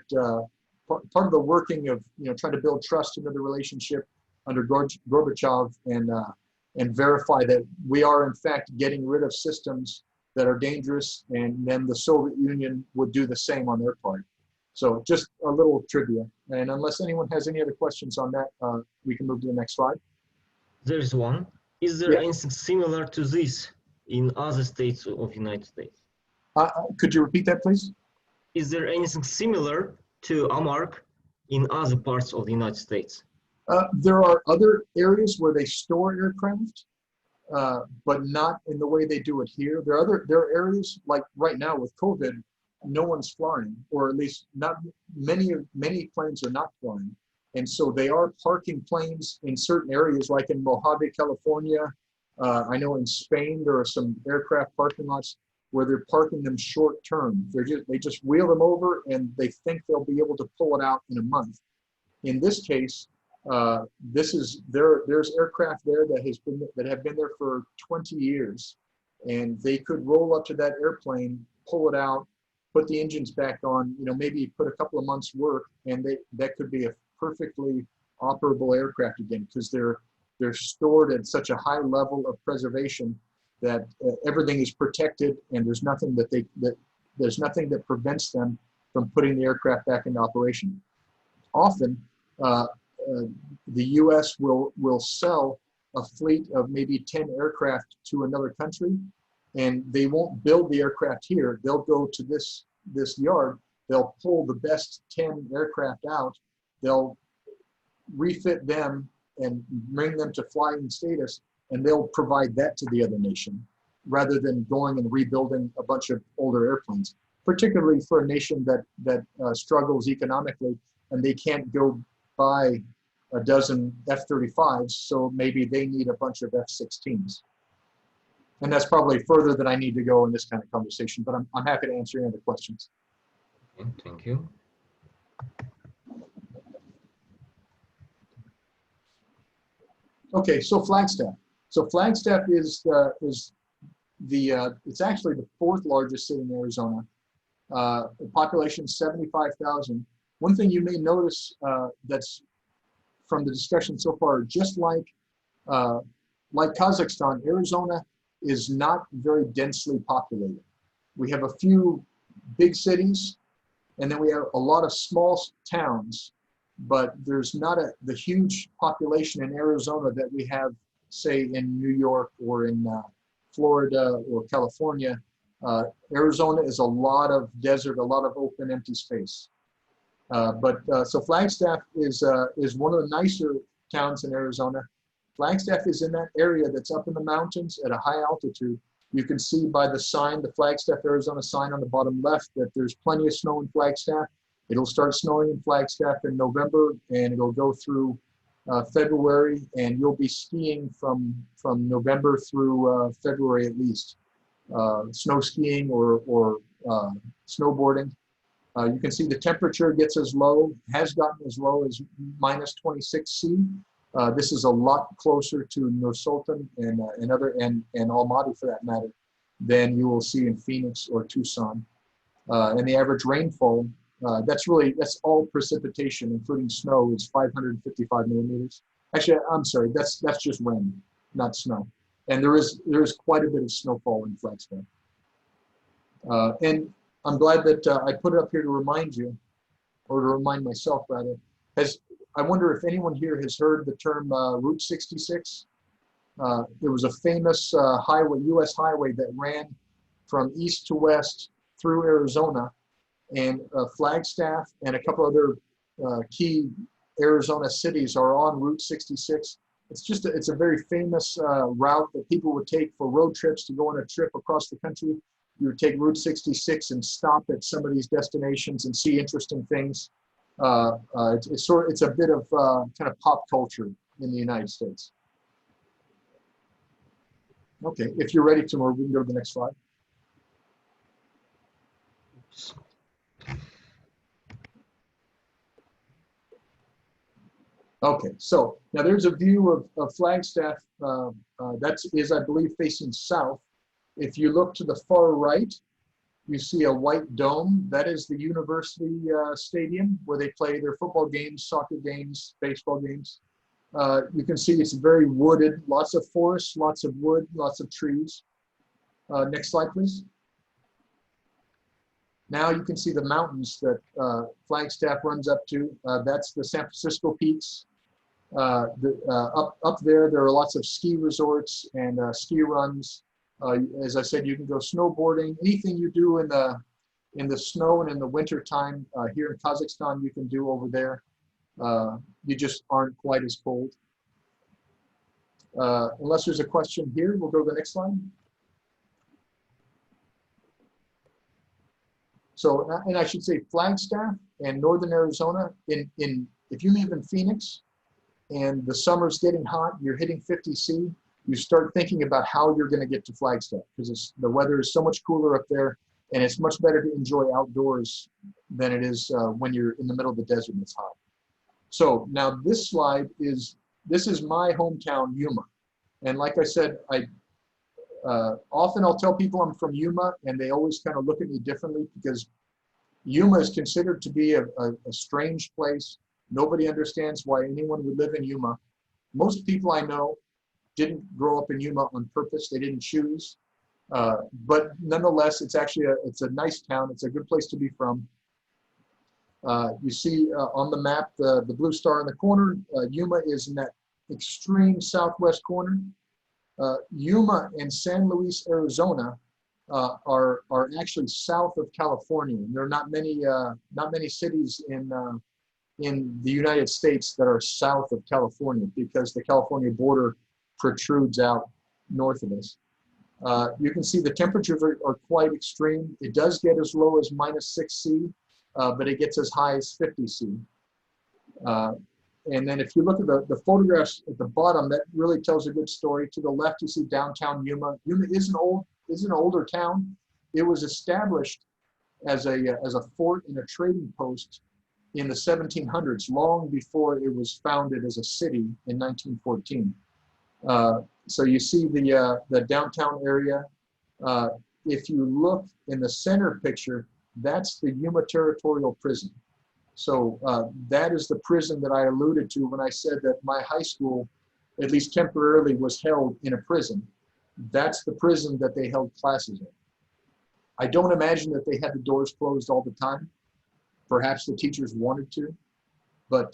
part of the working of trying to build trust into the relationship under Gorbachev and verify that we are in fact getting rid of systems that are dangerous, and then the Soviet Union would do the same on their part. So just a little trivia. And unless anyone has any other questions on that, we can move to the next slide. There is one. Is there anything similar to this in other states of the United States? Could you repeat that, please? Is there anything similar to AMARC in other parts of the United States? There are other areas where they store aircraft, but not in the way they do it here. There are areas like right now with COVID, no one's flying, or at least not many planes are not flying. And so they are parking planes in certain areas, like in Mojave, California. I know in Spain, there are some aircraft parking lots where they're parking them short term. They just wheel them over and they think they'll be able to pull it out in a month. In this case, there's aircraft there that have been there for 20 years, and they could roll up to that airplane, pull it out, put the engines back on, maybe put a couple of months work, and that could be a perfectly operable aircraft again, because they're stored at such a high level of preservation that everything is protected, and there's nothing that prevents them from putting the aircraft back into operation. Often, the U.S. will sell a fleet of maybe 10 aircraft to another country, and they won't build the aircraft here. They'll go to this yard, they'll pull the best 10 aircraft out, they'll refit them and bring them to flying status, and they'll provide that to the other nation, rather than going and rebuilding a bunch of older airplanes, particularly for a nation that struggles economically and they can't go buy a dozen F-35s, so maybe they need a bunch of F-16s. And that's probably further than I need to go in this kind of conversation, but I'm happy to answer any other questions. Okay, thank you. Okay, so Flagstaff. So Flagstaff is it's actually the 4th largest city in Arizona. The population 75,000. One thing you may notice that's from the discussion so far, just like Kazakhstan, Arizona is not very densely populated. We have a few big cities, and then we have a lot of small towns, but there's not the huge population in Arizona that we have, say, in New York or in Florida or California. Arizona is a lot of desert, a lot of open, empty space. So Flagstaff is one of the nicer towns in Arizona. Flagstaff is in that area that's up in the mountains at a high altitude. You can see by the sign, the Flagstaff, Arizona sign on the bottom left, that there's plenty of snow in Flagstaff. It'll start snowing in Flagstaff in November, and it'll go through February, and you'll be skiing from November through February at least. Snow skiing or snowboarding. You can see the temperature gets has gotten as low as minus 26 C. This is a lot closer to North-Sultan and Almaty for that matter than you will see in Phoenix or Tucson. And the average rainfall, that's all precipitation, including snow, is 555 millimeters. Actually, I'm sorry, that's just rain, not snow. And there is quite a bit of snowfall in Flagstaff. And I'm glad that I put it up here to remind you, or to remind myself rather. I wonder if anyone here has heard the term Route 66. It was a famous U.S. highway that ran from east to west through Arizona, and Flagstaff and a couple other key Arizona cities are on Route 66. It's a very famous route that people would take for road trips to go on a trip across the country. You would take Route 66 and stop at some of these destinations and see interesting things. It's a bit of kind of pop culture in the United States. Okay, if you're ready, Timur, we can go to the next slide. Okay, so now there's a view of Flagstaff that is, I believe, facing south. If you look to the far right, you see a white dome. That is the university stadium where they play their football games, soccer games, baseball games. You can see it's very wooded, lots of forests, lots of wood, lots of trees. Next slide, please. Now you can see the mountains that Flagstaff runs up to. That's the San Francisco peaks. Up there are lots of ski resorts and ski runs. As I said, you can go snowboarding. Anything you do in the snow and in the winter time here in Kazakhstan, you can do over there. You just aren't quite as cold. Unless there's a question here, we'll go to the next slide. So, and I should say Flagstaff and Northern Arizona, if you live in Phoenix and the summer's getting hot, you're hitting 50 C, you start thinking about how you're going to get to Flagstaff, because the weather is so much cooler up there, and it's much better to enjoy outdoors than it is when you're in the middle of the desert and it's hot. So now this slide is my hometown, Yuma. And like I said, often I'll tell people I'm from Yuma, and they always kind of look at me differently, because Yuma is considered to be a strange place. Nobody understands why anyone would live in Yuma. Most people I know didn't grow up in Yuma on purpose. They didn't choose. But nonetheless, it's a nice town. It's a good place to be from. You see on the map the blue star in the corner. Yuma is in that extreme southwest corner. Yuma and San Luis, Arizona, are actually south of California. And there are not many cities in the United States that are south of California, because the California border protrudes out north of us. You can see the temperatures are quite extreme. It does get as low as -6 C, but it gets as high as 50 C. And then if you look at the photographs at the bottom, that really tells a good story. To the left, you see downtown Yuma. Yuma is an older town. It was established as a fort and a trading post in the 1700s, long before it was founded as a city in 1914. So you see the downtown area. If you look in the center picture, that's the Yuma Territorial Prison. So that is the prison that I alluded to when I said that my high school, at least temporarily, was held in a prison. That's the prison that they held classes in. I don't imagine that they had the doors closed all the time. Perhaps the teachers wanted to, but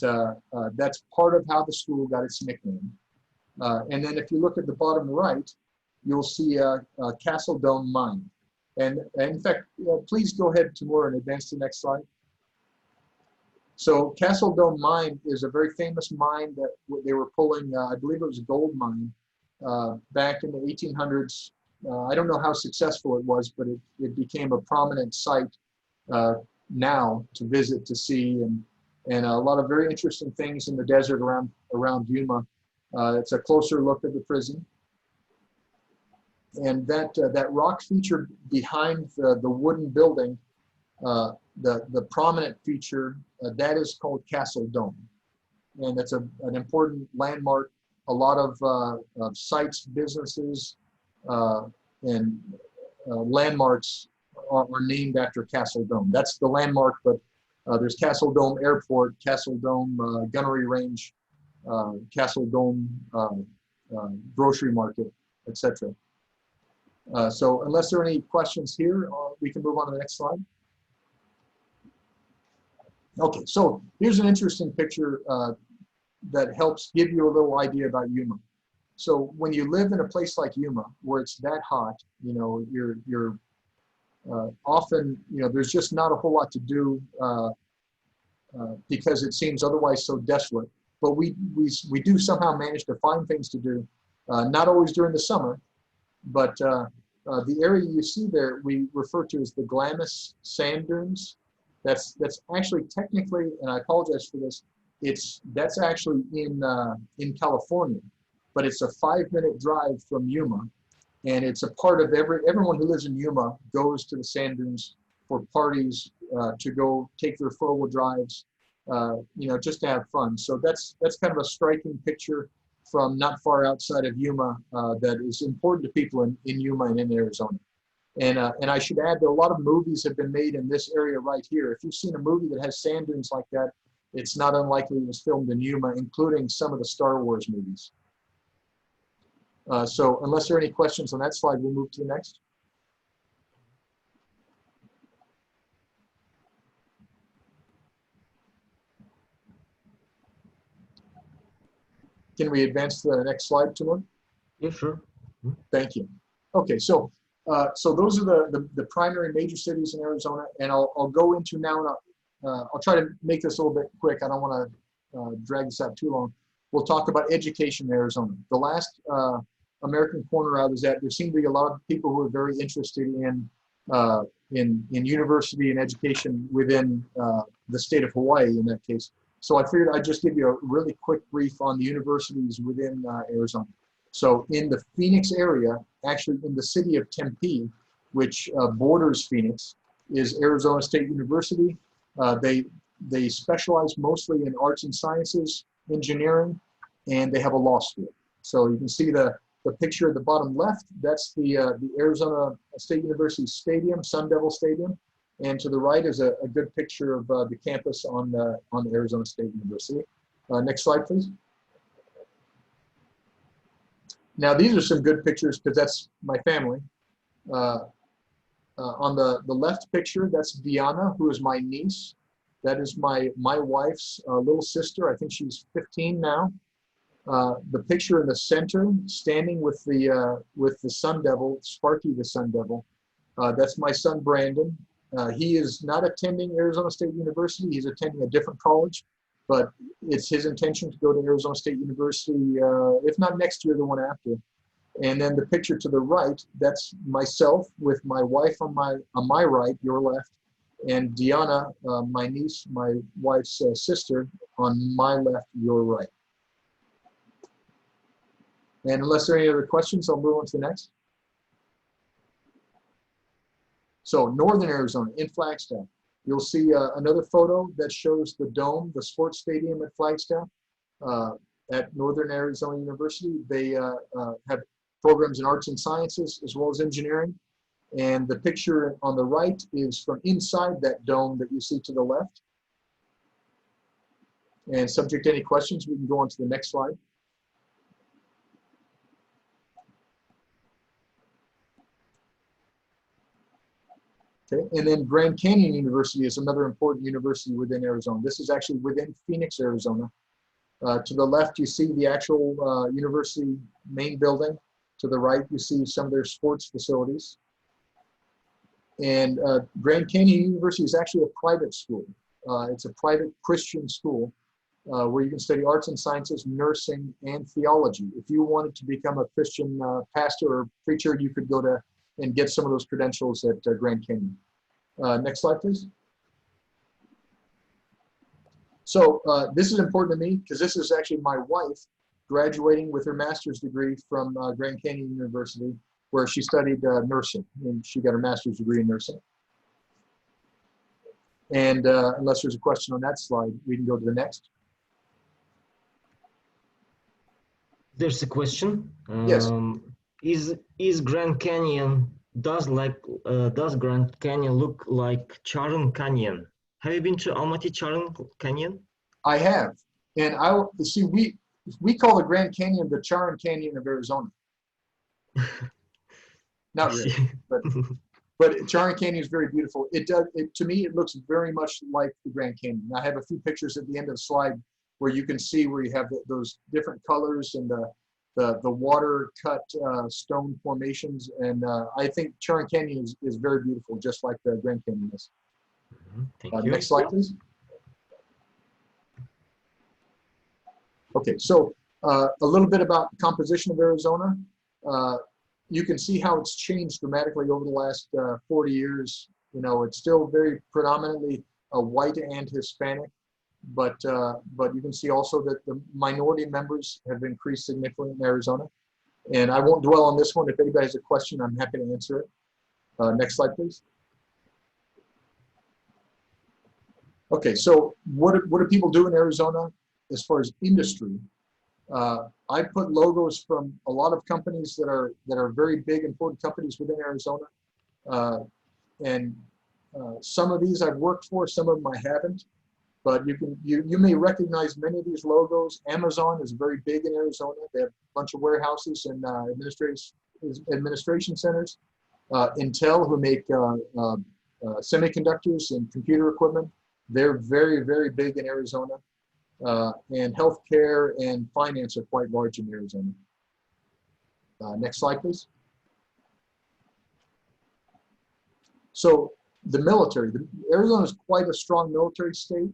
that's part of how the school got its nickname. And then if you look at the bottom right, you'll see a Castle Dome mine. And in fact, please go ahead, Timur, and advance to the next slide. So Castle Dome Mine is a very famous mine that they were pulling, I believe it was a gold mine, back in the 1800s. I don't know how successful it was, but it became a prominent site now to visit, to see, and a lot of very interesting things in the desert around Yuma. It's a closer look at the prison. And that rock feature behind the wooden building, the prominent feature, that is called Castle Dome. And that's an important landmark. A lot of sites, businesses, and landmarks are named after Castle Dome. That's the landmark, but there's Castle Dome Airport, Castle Dome Gunnery Range, Castle Dome Grocery Market, etc. So unless there are any questions here, we can move on to the next slide. Okay, so here's an interesting picture that helps give you a little idea about Yuma. So when you live in a place like Yuma, where it's that hot, you know, you're often, you know, there's just not a whole lot to do because it seems otherwise so desolate. But we do somehow manage to find things to do, not always during the summer, but the area you see there, we refer to as the Glamis Sand Dunes. That's actually technically, and I apologize for this, that's actually in California, but it's a 5-minute drive from Yuma, and it's a part of everyone who lives in Yuma goes to the sand dunes for parties, to go take their 4-wheel drives, you know, just to have fun. So that's kind of a striking picture from not far outside of Yuma that is important to people in Yuma and in Arizona. And I should add that a lot of movies have been made in this area right here. If you've seen a movie that has sand dunes like that, it's not unlikely it was filmed in Yuma, including some of the Star Wars movies. So unless there are any questions on that slide, we'll move to the next. Can we advance to the next slide, Timur? Yeah, sure. Thank you. Okay, so those are the primary major cities in Arizona, and I'll go into now, and I'll try to make this a little bit quick. I don't want to drag this out too long. We'll talk about education in Arizona. The last American Corner I was at, there seemed to be a lot of people who were very interested in university and education within the state of Hawaii in that case. So I figured I'd just give you a really quick brief on the universities within Arizona. So in the Phoenix area, actually in the city of Tempe, which borders Phoenix, is Arizona State University. They specialize mostly in arts and sciences, engineering, and they have a law school. So you can see the picture at the bottom left, that's the Arizona State University Stadium, Sun Devil Stadium. And to the right is a good picture of the campus on the Arizona State University. Next slide, please. Now, these are some good pictures because that's my family. On the left picture, that's Diana, who is my niece. That is my wife's little sister. I think she's 15 now. The picture in the center, standing with the Sun Devil, Sparky the Sun Devil, that's my son Brandon. He is not attending Arizona State University. He's attending a different college, but it's his intention to go to Arizona State University, if not next year, the one after. And then the picture to the right, that's myself with my wife on my right, your left, and Diana, my niece, my wife's sister, on my left, your right. And unless there are any other questions, I'll move on to the next. So Northern Arizona, in Flagstaff, you'll see another photo that shows the dome, the sports stadium at Flagstaff, at Northern Arizona University. They have programs in arts and sciences as well as engineering. And the picture on the right is from inside that dome that you see to the left. And subject to any questions, we can go on to the next slide. Okay. And then Grand Canyon University is another important university within Arizona. This is actually within Phoenix, Arizona. To the left, you see the actual university main building. To the right, you see some of their sports facilities. And Grand Canyon University is actually a private school. It's a private Christian school where you can study arts and sciences, nursing, and theology. If you wanted to become a Christian pastor or preacher, you could go to and get some of those credentials at Grand Canyon. Next slide, please. So this is important to me because this is actually my wife graduating with her master's degree from Grand Canyon University, where she studied nursing, and she got her master's degree in nursing. And unless there's a question on that slide, we can go to the next. There's a question. Yes. Is Grand Canyon does Grand Canyon look like Charon Canyon? Have you been to Almaty Charon Canyon? I have, and I see. We call the Grand Canyon the Charon Canyon of Arizona. Not really, but Charon Canyon is very beautiful. It does. To me, it looks very much like the Grand Canyon. I have a few pictures at the end of the slide where you can see where you have those different colors and the water cut stone formations, and I think Charon Canyon is very beautiful, just like the Grand Canyon is. Thank you. Next slide, please. Okay, so a little bit about the composition of Arizona. You can see how it's changed dramatically over the last 40 years. You know, it's still very predominantly white and Hispanic, but you can see also that the minority members have increased significantly in Arizona. And I won't dwell on this one. If anybody has a question, I'm happy to answer it. Next slide, please. Okay, so what do people do in Arizona as far as industry? I put logos from a lot of companies that are very big, important companies within Arizona, and some of these I've worked for, some of them I haven't. But you may recognize many of these logos. Amazon is very big in Arizona. They have a bunch of warehouses and administration centers. Intel, who make semiconductors and computer equipment, they're very, very big in Arizona. And healthcare and finance are quite large in Arizona. Next slide, please. So the military, Arizona is quite a strong military state,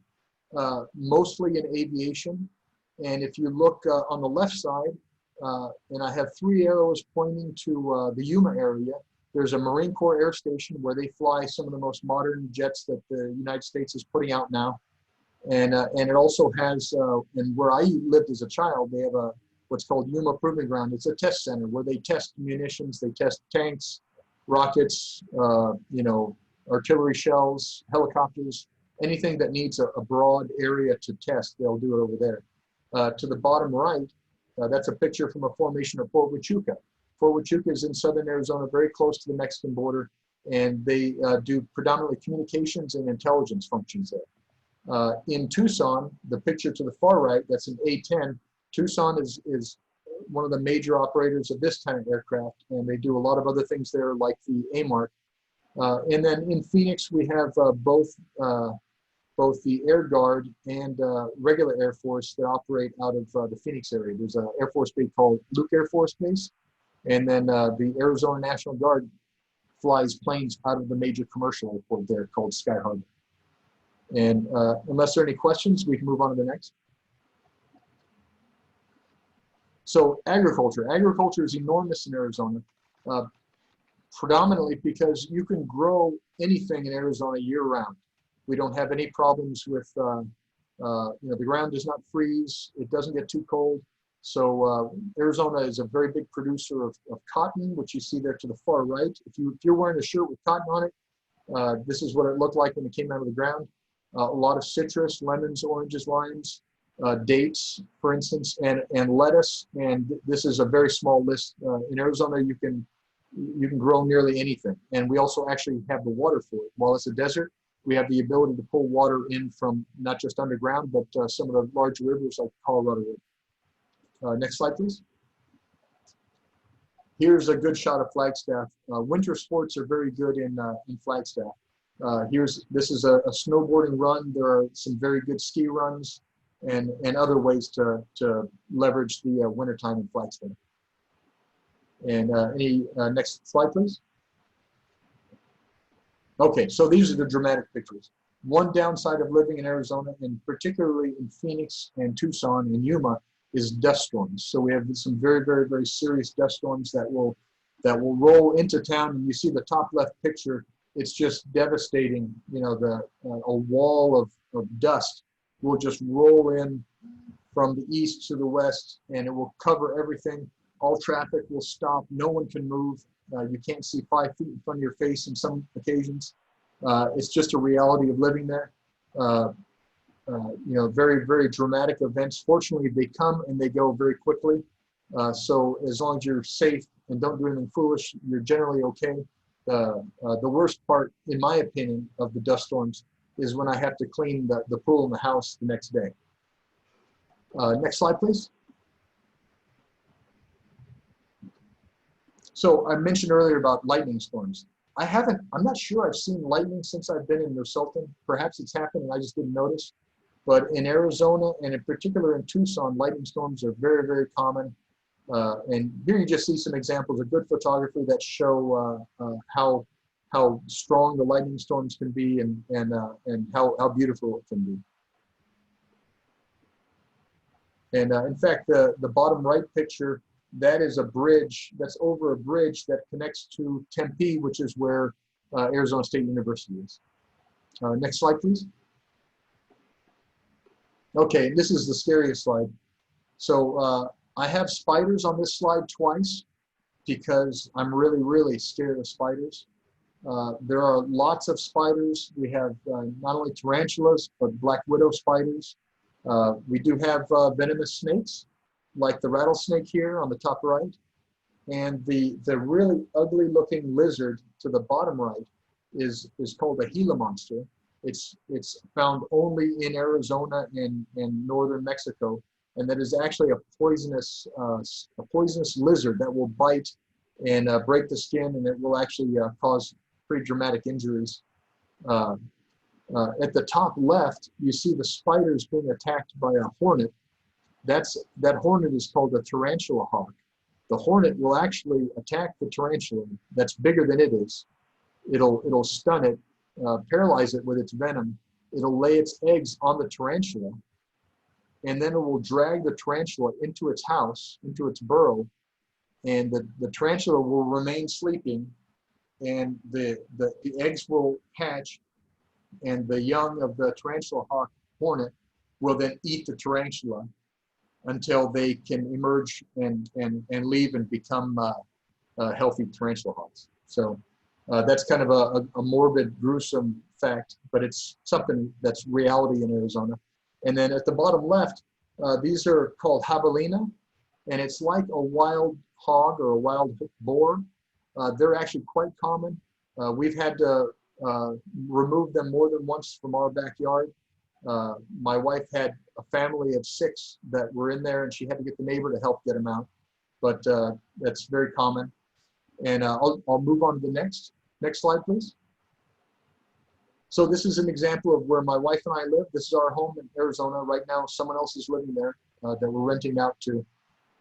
mostly in aviation. And if you look on the left side, and I have 3 arrows pointing to the Yuma area, there's a Marine Corps Air Station where they fly some of the most modern jets that the United States is putting out now. And it also has, and where I lived as a child, they have what's called Yuma Proving Ground. It's a test center where they test munitions, they test tanks, rockets, you know, artillery shells, helicopters, anything that needs a broad area to test, they'll do it over there. To the bottom right, that's a picture from a formation of Fort Huachuca. Fort Huachuca is in southern Arizona, very close to the Mexican border, and they do predominantly communications and intelligence functions there. In Tucson, the picture to the far right, that's an A-10. Tucson is one of the major operators of this kind of aircraft, and they do a lot of other things there, like the AMARC. And then in Phoenix, we have both the Air Guard and regular Air Force that operate out of the Phoenix area. There's an Air Force base called Luke Air Force Base, and then the Arizona National Guard flies planes out of the major commercial airport there called Sky Harbor. And unless there are any questions, we can move on to the next. So agriculture. Agriculture is enormous in Arizona, predominantly because you can grow anything in Arizona year-round. We don't have any problems with, you know, the ground does not freeze. It doesn't get too cold. So Arizona is a very big producer of cotton, which you see there to the far right. If you're wearing a shirt with cotton on it, this is what it looked like when it came out of the ground. A lot of citrus, lemons, oranges, limes, dates, for instance, and lettuce. And this is a very small list. In Arizona, you can grow nearly anything. And we also actually have the water for it. While it's a desert, we have the ability to pull water in from not just underground, but some of the large rivers like Colorado River. Next slide, please. Here's a good shot of Flagstaff. Winter sports are very good in Flagstaff. This is a snowboarding run. There are some very good ski runs and other ways to leverage the wintertime in Flagstaff. And next slide, please. Okay, so these are the dramatic pictures. One downside of living in Arizona, and particularly in Phoenix and Tucson and Yuma, is dust storms. So we have some very, very, very serious dust storms that will roll into town. And you see the top left picture, it's just devastating. You know, a wall of dust will just roll in from the east to the west, and it will cover everything. All traffic will stop. No one can move. You can't see 5 feet in front of your face in some occasions. It's just a reality of living there. You know, very, very dramatic events. Fortunately, they come and they go very quickly. So as long as you're safe and don't do anything foolish, you're generally okay. The worst part, in my opinion, of the dust storms is when I have to clean the pool in the house the next day. Next slide, please. So I mentioned earlier about lightning storms. I'm not sure I've seen lightning since I've been in Sultan. Perhaps it's happened and I just didn't notice. But in Arizona, and in particular in Tucson, lightning storms are very, very common. And here you just see some examples of good photography that show how strong the lightning storms can be and how beautiful it can be. And in fact, the bottom right picture, that is a bridge, that's over a bridge that connects to Tempe, which is where Arizona State University is. Next slide, please. Okay, this is the scariest slide. So I have spiders on this slide twice because I'm really, really scared of spiders. There are lots of spiders. We have not only tarantulas, but black widow spiders. We do have venomous snakes, like the rattlesnake here on the top right. And the really ugly looking lizard to the bottom right is called a Gila monster. It's found only in Arizona and northern Mexico. And that is actually a poisonous lizard that will bite and break the skin, and it will actually cause pretty dramatic injuries. At the top left, you see the spiders being attacked by a hornet. That hornet is called a tarantula hawk. The hornet will actually attack the tarantula that's bigger than it is. It'll stun it, paralyze it with its venom. It'll lay its eggs on the tarantula, and then it will drag the tarantula into its house, into its burrow, and the tarantula will remain sleeping, and the eggs will hatch, and the young of the tarantula hawk hornet will then eat the tarantula until they can emerge and leave and become healthy tarantula hawks. So that's kind of a morbid, gruesome fact, but it's something that's reality in Arizona. And then at the bottom left, these are called Javelina, and it's like a wild hog or a wild boar. They're actually quite common. We've had to remove them more than once from our backyard. My wife had a family of 6 that were in there, and she had to get the neighbor to help get them out. But that's very common. And I'll move on to the next slide, please. So this is an example of where my wife and I live. This is our home in Arizona. Right now, someone else is living there that we're renting out to.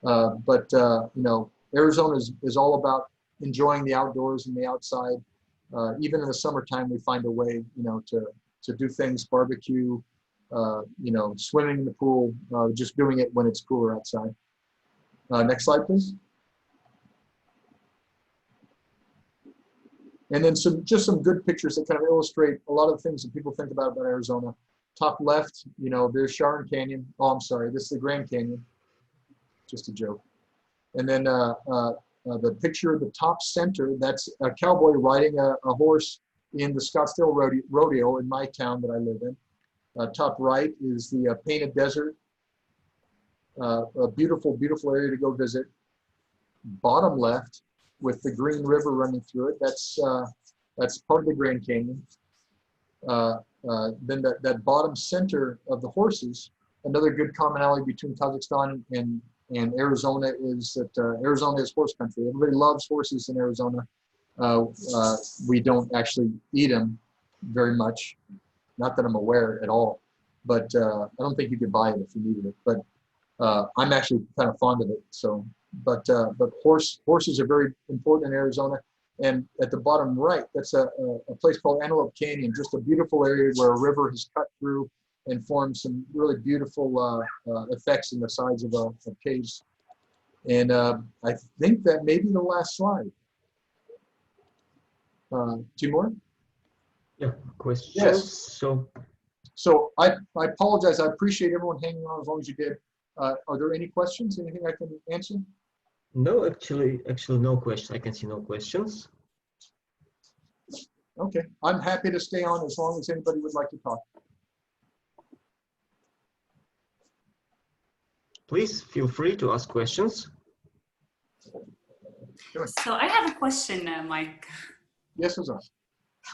But you know, Arizona is all about enjoying the outdoors and the outside. Even in the summertime, we find a way, you know, to do things, barbecue, you know, swimming in the pool, just doing it when it's cooler outside. Next slide, please. And then just some good pictures that kind of illustrate a lot of the things that people think about Arizona. Top left, you know, there's Sharon Canyon. Oh, I'm sorry, this is the Grand Canyon. Just a joke. And then the picture at the top center, that's a cowboy riding a horse in the Scottsdale Rodeo in my town that I live in. Top right is the Painted Desert, a beautiful, beautiful area to go visit. Bottom left, with the Green River running through it, that's part of the Grand Canyon. Then that bottom center of the horses, another good commonality between Kazakhstan and Arizona is that Arizona is horse country. Everybody loves horses in Arizona. We don't actually eat them very much, not that I'm aware at all, but I don't think you could buy it if you needed it. But I'm actually kind of fond of it. So, but horses are very important in Arizona. And at the bottom right, that's a place called Antelope Canyon, just a beautiful area where a river has cut through and formed some really beautiful effects in the sides of caves. And I think that may be the last slide. Timur? Yeah, questions? Yes. So I apologize. I appreciate everyone hanging on as long as you did. Are there any questions? Anything I can answer? No, actually no questions. I can see no questions. Okay, I'm happy to stay on as long as anybody would like to talk. Please feel free to ask questions. So I have a question, Mike. Yes, Susan.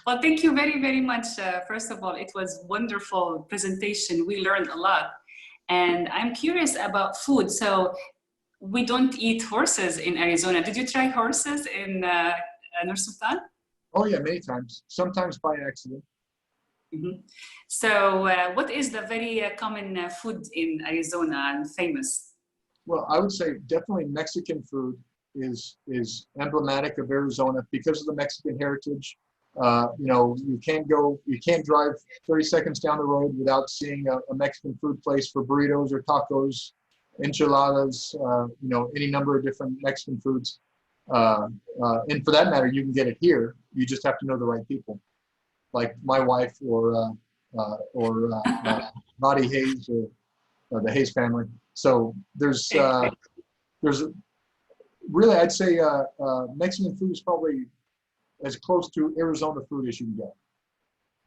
Well, thank you very, very much. First of all, it was wonderful presentation. We learned a lot. And I'm curious about food. So we don't eat horses in Arizona. Did you try horses in Nur Sultan? Oh yeah, many times. Sometimes by accident. Mm-hmm. So what is the very common food in Arizona and famous? Well, I would say definitely Mexican food is emblematic of Arizona because of the Mexican heritage. You know, you can't drive 30 seconds down the road without seeing a Mexican food place for burritos or tacos, enchiladas, you know, any number of different Mexican foods. And for that matter, you can get it here. You just have to know the right people, like my wife or Naughty Hayes or the Hayes family. So there's really, I'd say Mexican food is probably as close to Arizona food as you can get.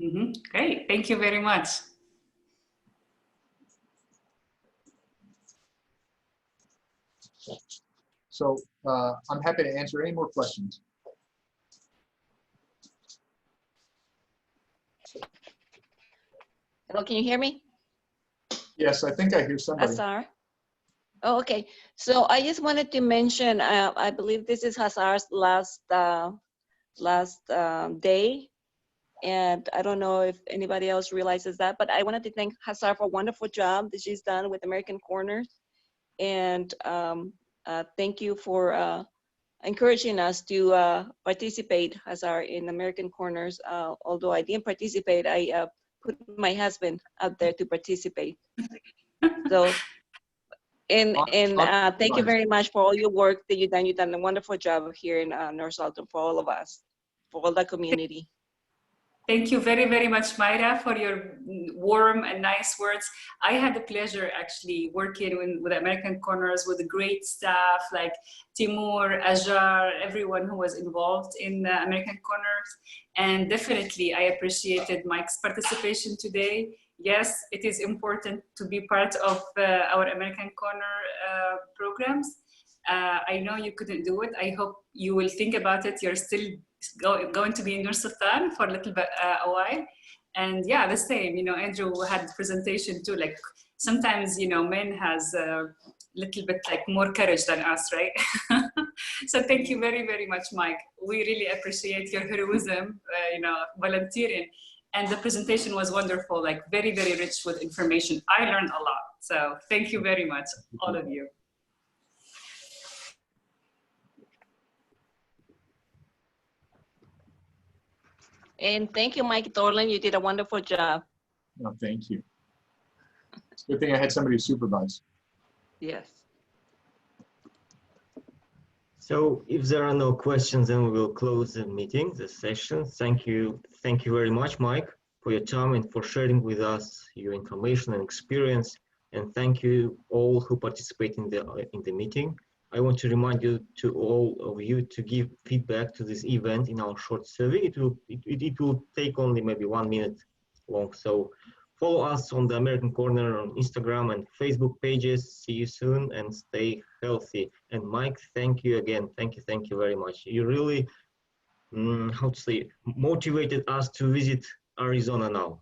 Mm-hmm. Great, thank you very much. So I'm happy to answer any more questions. Hello, can you hear me? Yes, I think I hear somebody. Hazar? Oh, okay. So I just wanted to mention, I believe this is Hazar's last day. And I don't know if anybody else realizes that, but I wanted to thank Hazar for a wonderful job that she's done with American Corners. And thank you for encouraging us to participate, Hazar, in American Corners. Although I didn't participate, I put my husband out there to participate. So, and thank you very much for all your work that you've done. You've done a wonderful job here in North Salton for all of us, for all the community. Thank you very, very much, Mayra, for your warm and nice words. I had the pleasure actually working with American Corners with a great staff like Timur, Ajar, everyone who was involved in American Corners. And definitely I appreciated Mike's participation today. Yes, it is important to be part of our American Corner programs. I know you couldn't do it. I hope you will think about it. You're still going to be in Nur Sultan for a little bit, a while. And yeah, the same, you know, Andrew had the presentation too, like sometimes, you know, men has a little bit like more courage than us, right? So thank you very, very much, Mike. We really appreciate your heroism, you know, volunteering. And the presentation was wonderful, like very, very rich with information. I learned a lot. So thank you very much, all of you. And thank you, Mike Thorlin. You did a wonderful job. No, thank you. It's a good thing I had somebody to supervise. Yes. So if there are no questions, then we will close the meeting, the session. Thank you very much, Mike, for your time and for sharing with us your information and experience. And thank you all who participate in the meeting. I want to remind you to all of you to give feedback to this event in our short survey. It will take only maybe 1 minute long. So follow us on the American Corner on Instagram and Facebook pages. See you soon and stay healthy. And Mike, thank you again. Thank you very much. You really, how to say, motivated us to visit Arizona now.